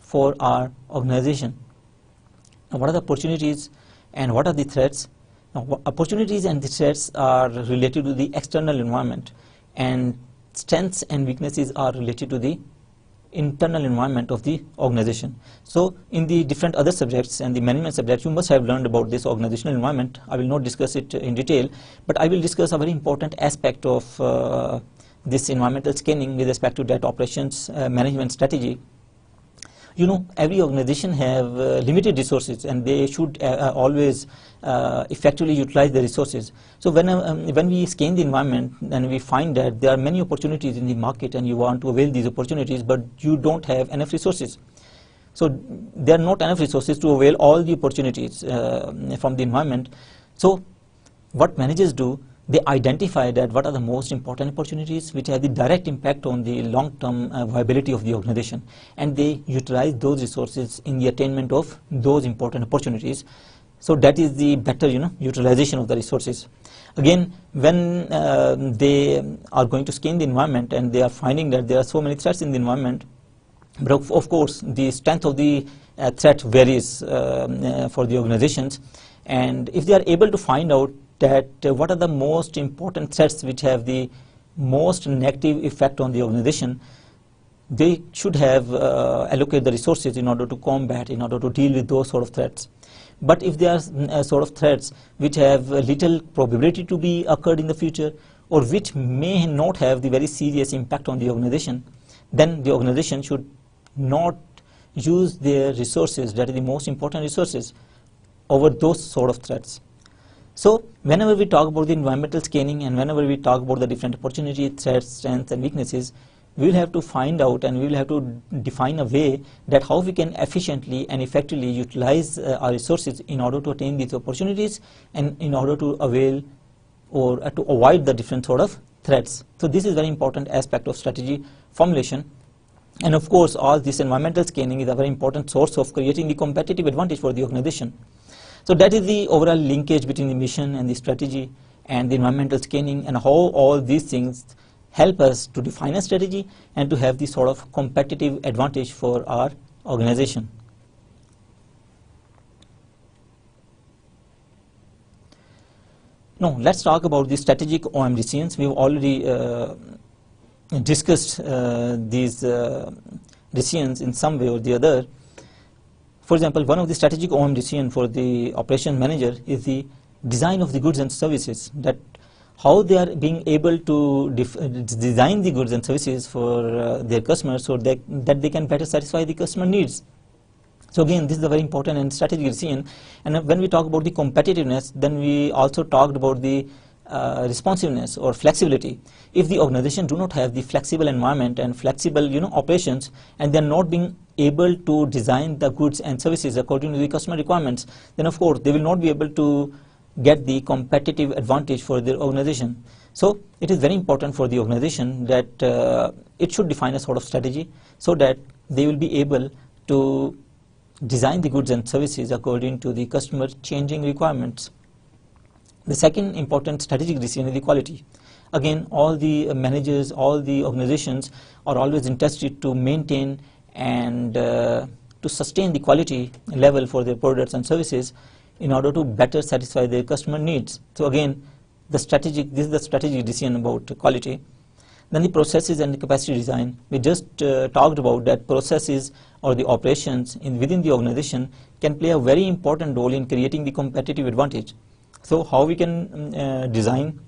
for our organization. Now what are the opportunities and what are the threats? Now opportunities and the threats are related to the external environment, and strengths and weaknesses are related to the internal environment of the organization. So in the different other subjects and the management subjects, you must have learned about this organizational environment. I will not discuss it in detail, but I will discuss a very important aspect of this environmental scanning with respect to that operations management strategy. You know, every organization have limited resources, and they should always effectively utilize the resources. So when we scan the environment, then we find that there are many opportunities in the market, and you want to avail these opportunities, but you don't have enough resources. So there are not enough resources to avail all the opportunities from the environment. So what managers do, they identify that what are the most important opportunities which have the direct impact on the long-term viability of the organization, and they utilize those resources in the attainment of those important opportunities. So that is the better utilization of the resources. Again, when they are going to scan the environment and they are finding that there are so many threats in the environment, but of course the strength of the threat varies for the organizations, and if they are able to find out that what are the most important threats which have the most negative effect on the organization, they should have allocate the resources in order to combat, in order to deal with those sort of threats. But if there are sort of threats which have little probability to be occurred in the future, or which may not have the very serious impact on the organization, then the organization should not use their resources, that is the most important resources, over those sort of threats. So whenever we talk about the environmental scanning and whenever we talk about the different opportunity, threats, strengths and weaknesses, we will have to find out and we will have to define a way that how we can efficiently and effectively utilize our resources in order to attain these opportunities and in order to avail or to avoid the different sort of threats. So this is very important aspect of strategy formulation. And of course, all this environmental scanning is a very important source of creating the competitive advantage for the organization. So that is the overall linkage between the mission and the strategy and the environmental scanning, and how all these things help us to define a strategy and to have the sort of competitive advantage for our organization. Now let's talk about the strategic OM decisions. We've already discussed these decisions in some way or the other. For example, one of the strategic OM decision for the operations manager is the design of the goods and services, that how they are being able to design the goods and services for their customers so that they can better satisfy the customer needs. So again, this is a very important and strategic decision. And when we talk about the competitiveness, then we also talked about the responsiveness or flexibility. If the organization do not have the flexible environment and flexible operations, and they are not being able to design the goods and services according to the customer requirements, then of course they will not be able to get the competitive advantage for their organization. So it is very important for the organization that it should define a sort of strategy so that they will be able to design the goods and services according to the customer changing requirements. The second important strategic decision is the quality. Again, all the managers, all the organizations are always interested to maintain and to sustain the quality level for their products and services in order to better satisfy their customer needs. So again, this is the strategic decision about quality. Then the processes and the capacity design. We just talked about that processes or the operations within the organization can play a very important role in creating the competitive advantage. So how we can design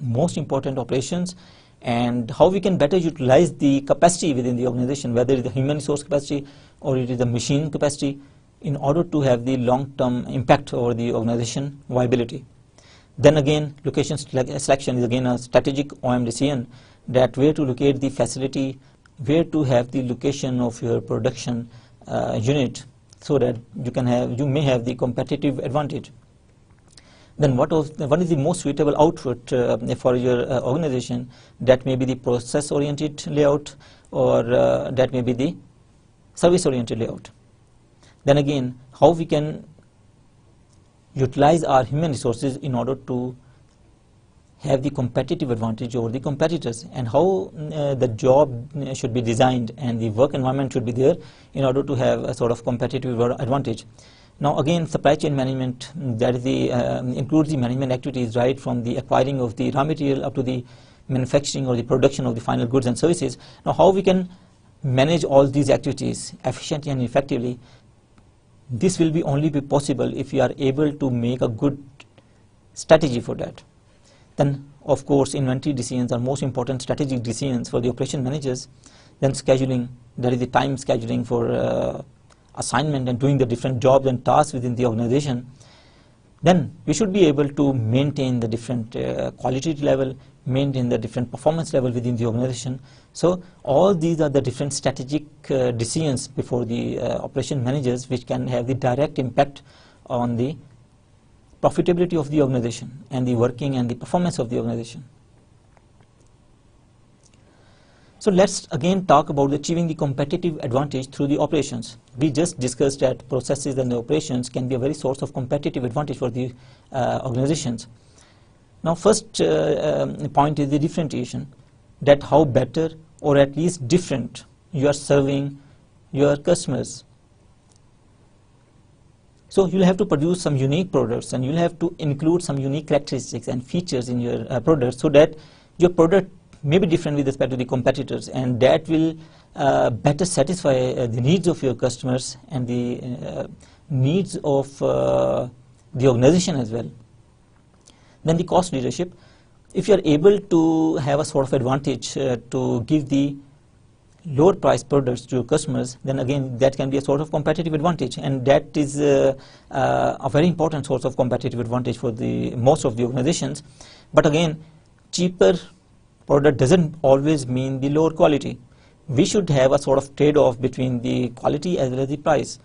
most important operations and how we can better utilize the capacity within the organization, whether it is the human resource capacity or it is the machine capacity, in order to have the long-term impact over the organization viability. Then again, location selection is again a strategic OM decision, that where to locate the facility, where to have the location of your production unit, so that you may have the competitive advantage. Then what is the most suitable output for your organization? That may be the process-oriented layout, or that may be the service-oriented layout. Then again, how we can utilize our human resources in order to have the competitive advantage over the competitors, and how the job should be designed and the work environment should be there in order to have a sort of competitive advantage. Now again, supply chain management, that is includes the management activities right from the acquiring of the raw material up to the manufacturing or the production of the final goods and services. Now how we can manage all these activities efficiently and effectively, this will only be possible if we are able to make a good strategy for that. Then of course, inventory decisions are most important strategic decisions for the operation managers. Then scheduling, that is the time scheduling for assignment and doing the different jobs and tasks within the organization. Then we should be able to maintain the different quality level, maintain the different performance level within the organization. So all these are the different strategic decisions before the operation managers, which can have the direct impact on the profitability of the organization and the working and the performance of the organization. So let's again talk about achieving the competitive advantage through the operations. We just discussed that processes and the operations can be a very source of competitive advantage for the organizations. Now first point is the differentiation, that how better or at least different you are serving your customers. So you'll have to produce some unique products and you'll have to include some unique characteristics and features in your products, so that your product may be different with respect to the competitors, and that will better satisfy the needs of your customers and the needs of the organization as well. Then the cost leadership. if you are able to have a sort of advantage to give the lower price products to your customers, then again that can be a sort of competitive advantage, and that is a very important source of competitive advantage for the most of the organizations. But again, cheaper product doesn't always mean the lower quality. We should have a sort of trade-off between the quality as well as the price.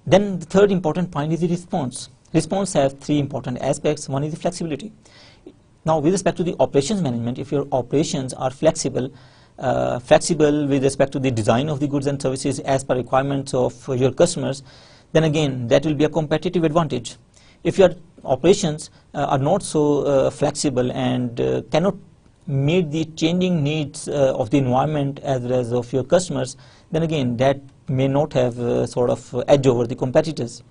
Then the third important point is the response. Response has three important aspects. One is the flexibility. Now, with respect to the operations management, if your operations are flexible with respect to the design of the goods and services as per requirements of your customers, then again that will be a competitive advantage. If your operations are not so flexible and cannot meet the changing needs of the environment as well as of your customers, then again that may not have sort of edge over the competitors.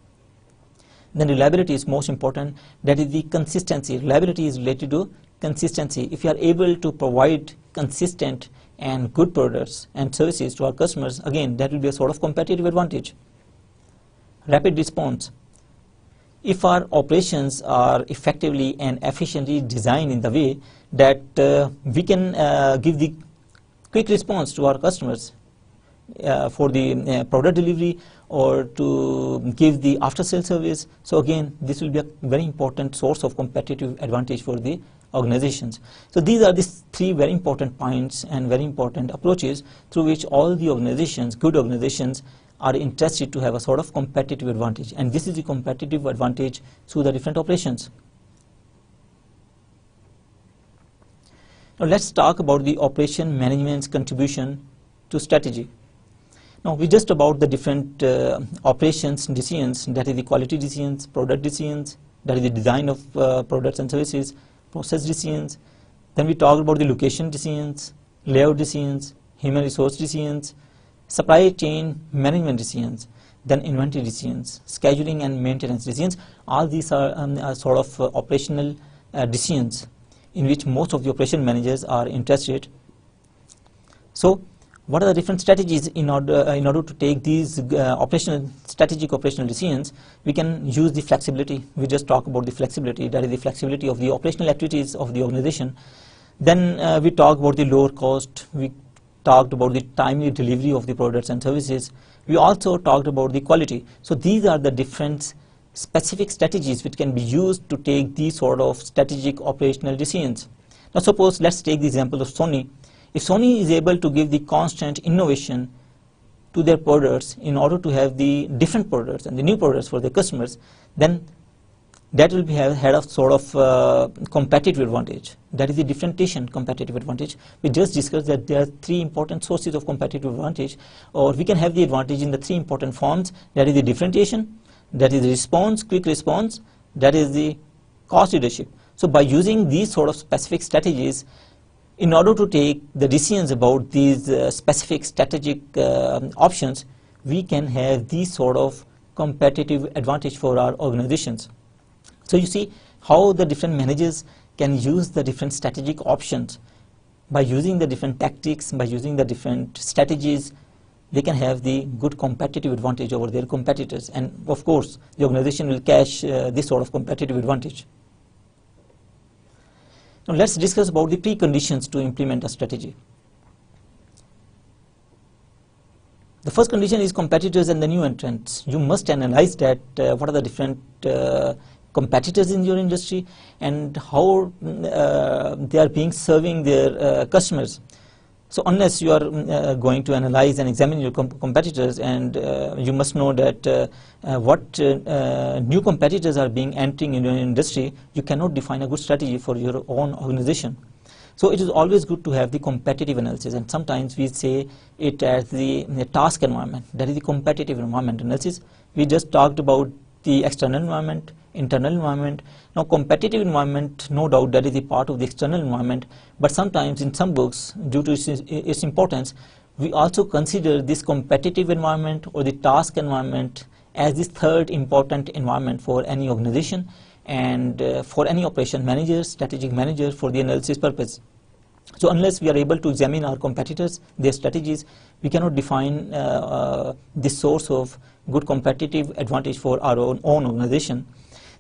Then reliability is most important. That is the consistency. Reliability is related to consistency. If you are able to provide consistent and good products and services to our customers, again that will be a sort of competitive advantage. Rapid response. If our operations are effectively and efficiently designed in the way that we can give the quick response to our customers for the product delivery or to give the after sale service, so again this will be a very important source of competitive advantage for the organizations. So these are the three very important points and very important approaches through which all the organizations, good organizations, are interested to have a sort of competitive advantage, and this is the competitive advantage through the different operations. Now let's talk about the operation management's contribution to strategy. Now we just about the different operations decisions, that is the quality decisions, product decisions, that is the design of products and services, process decisions. Then we talked about the location decisions, layout decisions, human resource decisions, supply chain management decisions, then inventory decisions, scheduling and maintenance decisions. All these are sort of operational decisions in which most of the operation managers are interested. So what are the different strategies in order to take these strategic operational decisions? We can use the flexibility. We just talked about the flexibility, that is the flexibility of the operational activities of the organization. Then we talked about the lower cost. We talked about the timely delivery of the products and services. We also talked about the quality. So these are the different specific strategies which can be used to take these sort of strategic operational decisions. Now suppose let's take the example of Sony. If Sony is able to give the constant innovation to their products in order to have the different products and the new products for their customers, then that will had a sort of competitive advantage. That is the differentiation competitive advantage. We just discussed that there are three important sources of competitive advantage, or we can have the advantage in the three important forms. That is the differentiation, that is the response, quick response, that is the cost leadership. So by using these sort of specific strategies, in order to take the decisions about these specific strategic options, we can have these sort of competitive advantage for our organizations. So you see how the different managers can use the different strategic options. By using the different tactics, by using the different strategies, they can have the good competitive advantage over their competitors, and of course the organization will cash this sort of competitive advantage. Now let's discuss about the preconditions to implement a strategy. The first condition is competitors and the new entrants. You must analyze that what are the different competitors in your industry and how they are being serving their customers. So unless you are going to analyze and examine your competitors, and you must know that what new competitors are being entering in your industry, you cannot define a good strategy for your own organization. So it is always good to have the competitive analysis, and sometimes we say it as the task environment, that is the competitive environment analysis. We just talked about the external environment, internal environment. Now competitive environment, no doubt that is a part of the external environment, but sometimes in some books, due to its importance, we also consider this competitive environment or the task environment as the third important environment for any organization and for any operation manager, strategic manager, for the analysis purpose. So unless we are able to examine our competitors, their strategies, we cannot define the source of good competitive advantage for our own organization.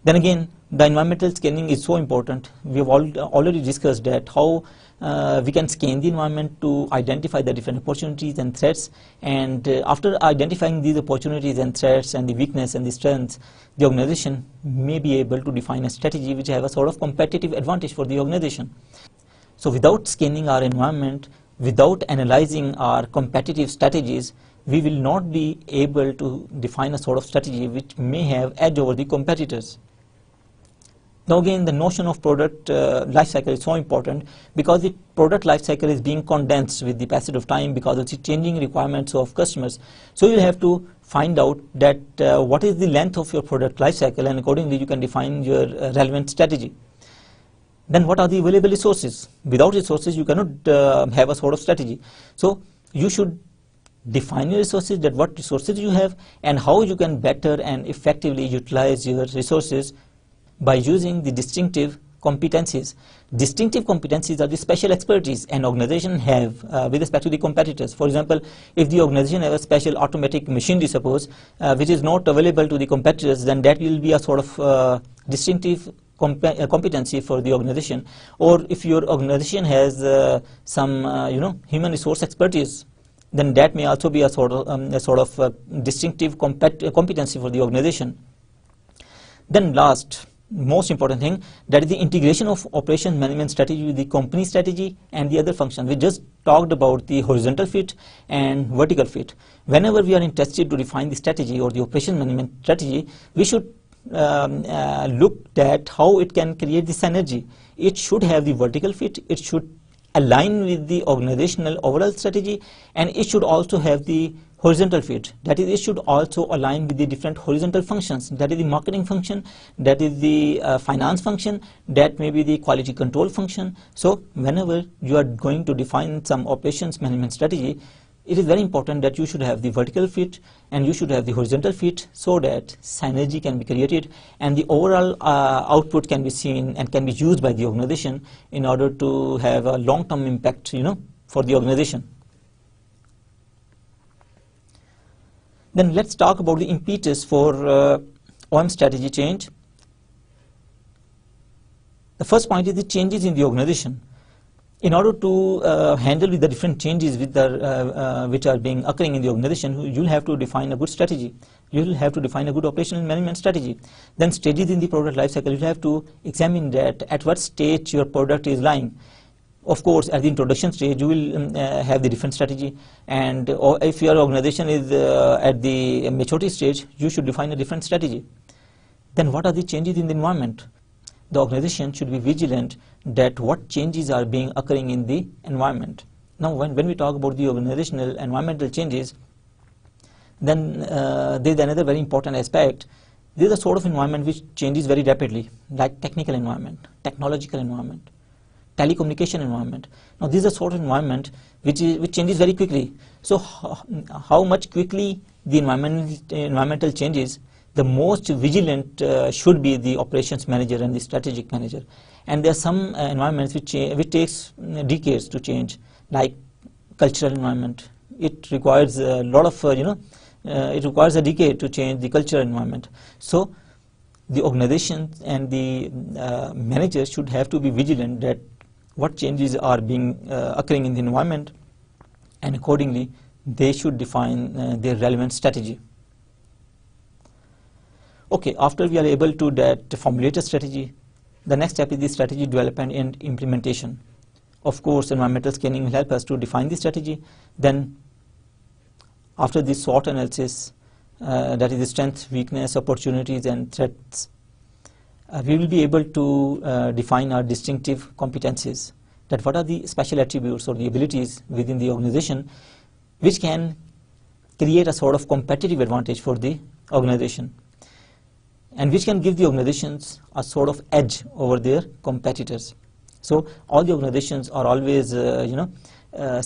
Then again, the environmental scanning is so important. We have already discussed that how we can scan the environment to identify the different opportunities and threats, and after identifying these opportunities and threats and the weakness and the strengths, the organization may be able to define a strategy which have a sort of competitive advantage for the organization. So without scanning our environment, without analyzing our competitive strategies, we will not be able to define a sort of strategy which may have edge over the competitors. Now again, the notion of product life cycle is so important because the product life cycle is being condensed with the passage of time because of the changing requirements of customers. So you have to find out that what is the length of your product life cycle, and accordingly you can define your relevant strategy. Then what are the available resources? Without resources you cannot have a sort of strategy. So you should define your resources, that what resources you have and how you can better and effectively utilize your resources by using the distinctive competencies. Distinctive competencies are the special expertise an organization have with respect to the competitors. For example, if the organization has a special automatic machinery, suppose, which is not available to the competitors, then that will be a sort of distinctive competency for the organization. Or if your organization has some human resource expertise, then that may also be a sort of distinctive competency for the organization. Then last, most important thing, that is the integration of operations management strategy with the company strategy and the other functions. We just talked about the horizontal fit and vertical fit. Whenever we are interested to define the strategy or the operations management strategy, we should look at how it can create the synergy. It should have the vertical fit, it should align with the organizational overall strategy, and it should also have the horizontal fit. That is, it should also align with the different horizontal functions. That is the marketing function, that is the finance function, that may be the quality control function. So whenever you are going to define some operations management strategy, it is very important that you should have the vertical fit and you should have the horizontal fit, so that synergy can be created and the overall output can be seen and can be used by the organization in order to have a long-term impact, for the organization. Then let's talk about the impetus for OM strategy change. The first point is the changes in the organization. In order to handle with the different changes which are being occurring in the organization, you'll have to define a good strategy. You'll have to define a good operational management strategy. Then stages in the product life cycle, you'll have to examine that at what stage your product is lying. Of course, at the introduction stage, you will have the different strategy, and if your organization is at the maturity stage, you should define a different strategy. Then what are the changes in the environment? The organization should be vigilant that what changes are being occurring in the environment. Now, when we talk about the organizational environmental changes, then there is another very important aspect. There is a sort of environment which changes very rapidly, like technical environment, technological environment, telecommunication environment. Now, this is a sort of environment which changes very quickly. So, how much quickly the environmental changes, the most vigilant should be the operations manager and the strategic manager. And there are some environments which takes decades to change, like cultural environment. It requires a lot of it requires a decade to change the cultural environment. So the organization and the managers should have to be vigilant that what changes are being occurring in the environment, and accordingly they should define their relevant strategy. Okay, after we are able to formulate a strategy, the next step is the strategy development and implementation. Of course, environmental scanning will help us to define the strategy. Then after this SWOT analysis, that is the strengths, weakness, opportunities and threats, we will be able to define our distinctive competencies, that what are the special attributes or the abilities within the organization which can create a sort of competitive advantage for the organization, and which can give the organizations a sort of edge over their competitors. So all the organizations are always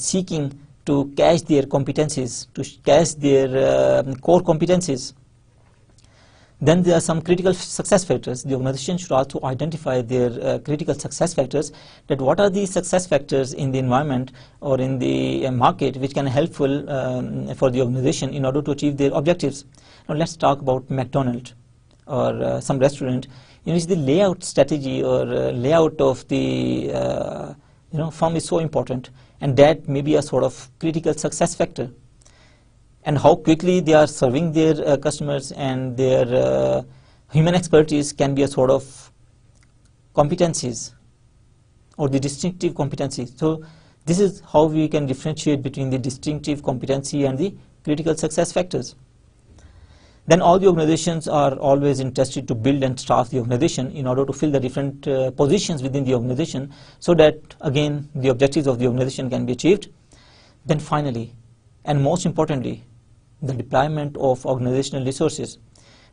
seeking to catch their competencies, to catch their core competencies. Then there are some critical success factors. The organization should also identify their critical success factors, that what are the success factors in the environment or in the market which can helpful for the organization in order to achieve their objectives. Now let's talk about McDonald's. or some restaurant in which the layout strategy or layout of the firm is so important, and that may be a sort of critical success factor. And how quickly they are serving their customers and their human expertise can be a sort of competencies or the distinctive competency. So this is how we can differentiate between the distinctive competency and the critical success factors. Then all the organizations are always interested to build and staff the organization in order to fill the different positions within the organization, so that again the objectives of the organization can be achieved. Then finally, and most importantly, the deployment of organizational resources.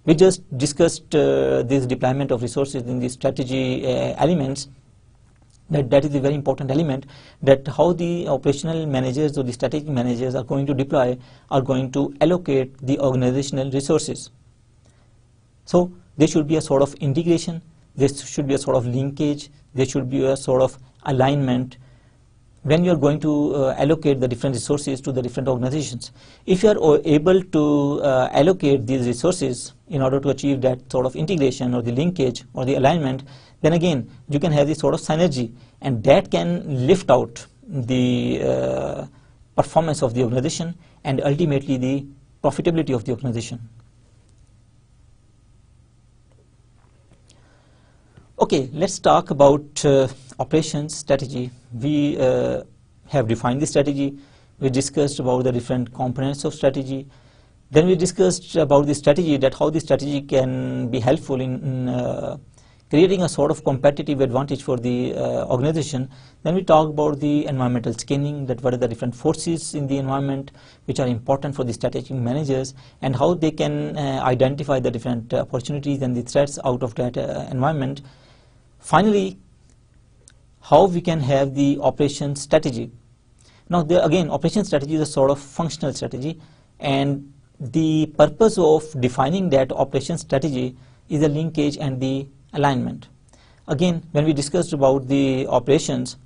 We just discussed this deployment of resources in the strategy elements. That is a very important element, that how the operational managers or the strategic managers are going to deploy, are going to allocate the organizational resources. So there should be a sort of integration, there should be a sort of linkage, there should be a sort of alignment when you are going to allocate the different resources to the different organizations. If you are able to allocate these resources in order to achieve that sort of integration or the linkage or the alignment, then again you can have this sort of synergy, and that can lift out the performance of the organization and ultimately the profitability of the organization. Okay, let's talk about operations strategy. We have defined the strategy. We discussed about the different components of strategy. Then we discussed about the strategy, that how the strategy can be helpful in creating a sort of competitive advantage for the organization. Then we talked about the environmental scanning, that what are the different forces in the environment which are important for the strategic managers, and how they can identify the different opportunities and the threats out of that environment. Finally, how we can have the operations strategy. Now again, operations strategy is a sort of functional strategy, and the purpose of defining that operations strategy is the linkage and the alignment. Again, when we discussed about the operations,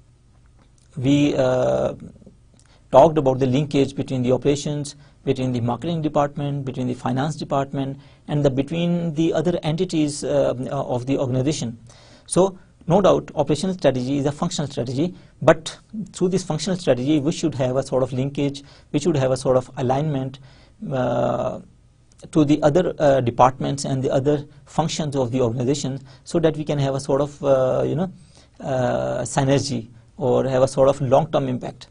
we talked about the linkage between the operations, between the marketing department, between the finance department, and between the other entities of the organization. So no doubt operational strategy is a functional strategy, but through this functional strategy we should have a sort of linkage, we should have a sort of alignment to the other departments and the other functions of the organization, so that we can have a sort of synergy or have a sort of long-term impact.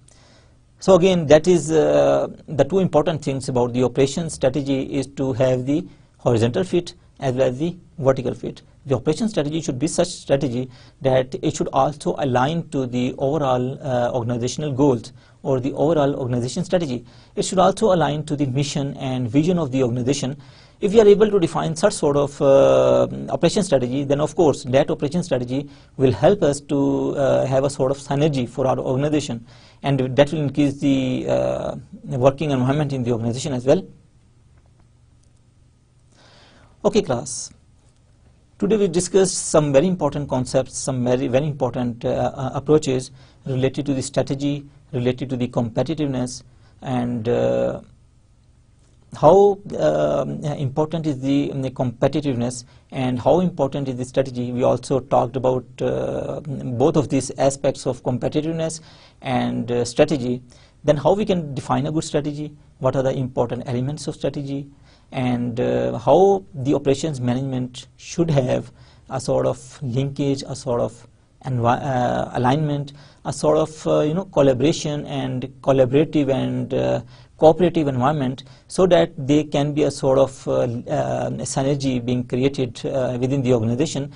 So again, that is the two important things about the operations strategy, is to have the horizontal fit as well as the vertical fit. The operation strategy should be such strategy that it should also align to the overall organizational goals or the overall organization strategy. It should also align to the mission and vision of the organization. If we are able to define such sort of operation strategy, then of course that operation strategy will help us to have a sort of synergy for our organization, and that will increase the working environment in the organization as well. Okay class, today we discussed some very important concepts, some very important approaches related to the strategy, related to the competitiveness, and how important is the competitiveness and how important is the strategy. We also talked about both of these aspects of competitiveness and strategy. Then how we can define a good strategy, what are the important elements of strategy, and how the operations management should have a sort of linkage, a sort of alignment, a sort of collaboration and collaborative and cooperative environment, so that there can be a sort of synergy being created within the organization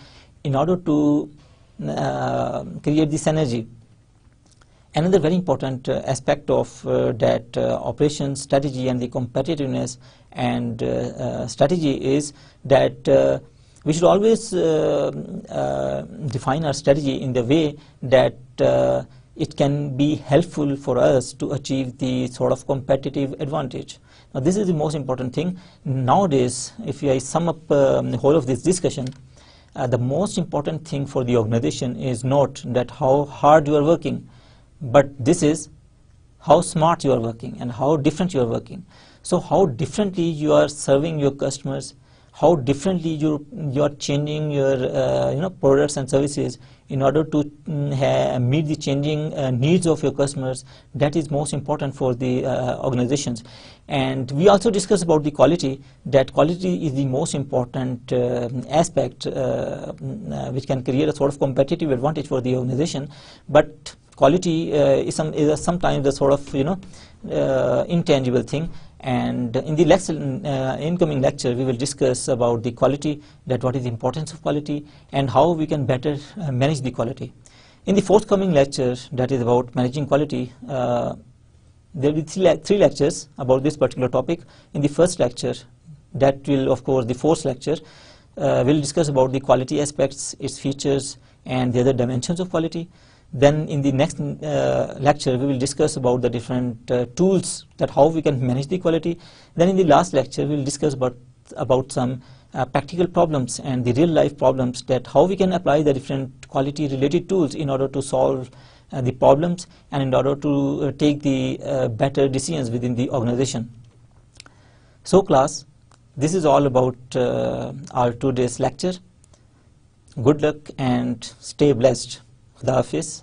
in order to create the synergy. Another very important aspect of that operations strategy and the competitiveness and strategy is that we should always define our strategy in the way that it can be helpful for us to achieve the sort of competitive advantage. Now this is the most important thing. Nowadays, if I sum up the whole of this discussion, the most important thing for the organization is not that how hard you are working, but this is how smart you are working and how different you are working. So how differently you are serving your customers, how differently you're changing your products and services in order to meet the changing needs of your customers. That is most important for the organizations. And we also discussed about the quality, that quality is the most important aspect which can create a sort of competitive advantage for the organization. But quality is sometimes a sort of intangible thing. And in the incoming lecture, we will discuss about the quality, that what is the importance of quality and how we can better manage the quality. In the forthcoming lecture, that is about managing quality, there will be three lectures about this particular topic. In the first lecture, that will, of course, the fourth lecture, we'll discuss about the quality aspects, its features, and the other dimensions of quality. Then in the next lecture, we will discuss about the different tools, that how we can manage the quality. Then in the last lecture, we will discuss about some practical problems and the real life problems, that how we can apply the different quality related tools in order to solve the problems and in order to take the better decisions within the organization. So class, this is all about our today's lecture. Good luck and stay blessed. Khuda Hafiz.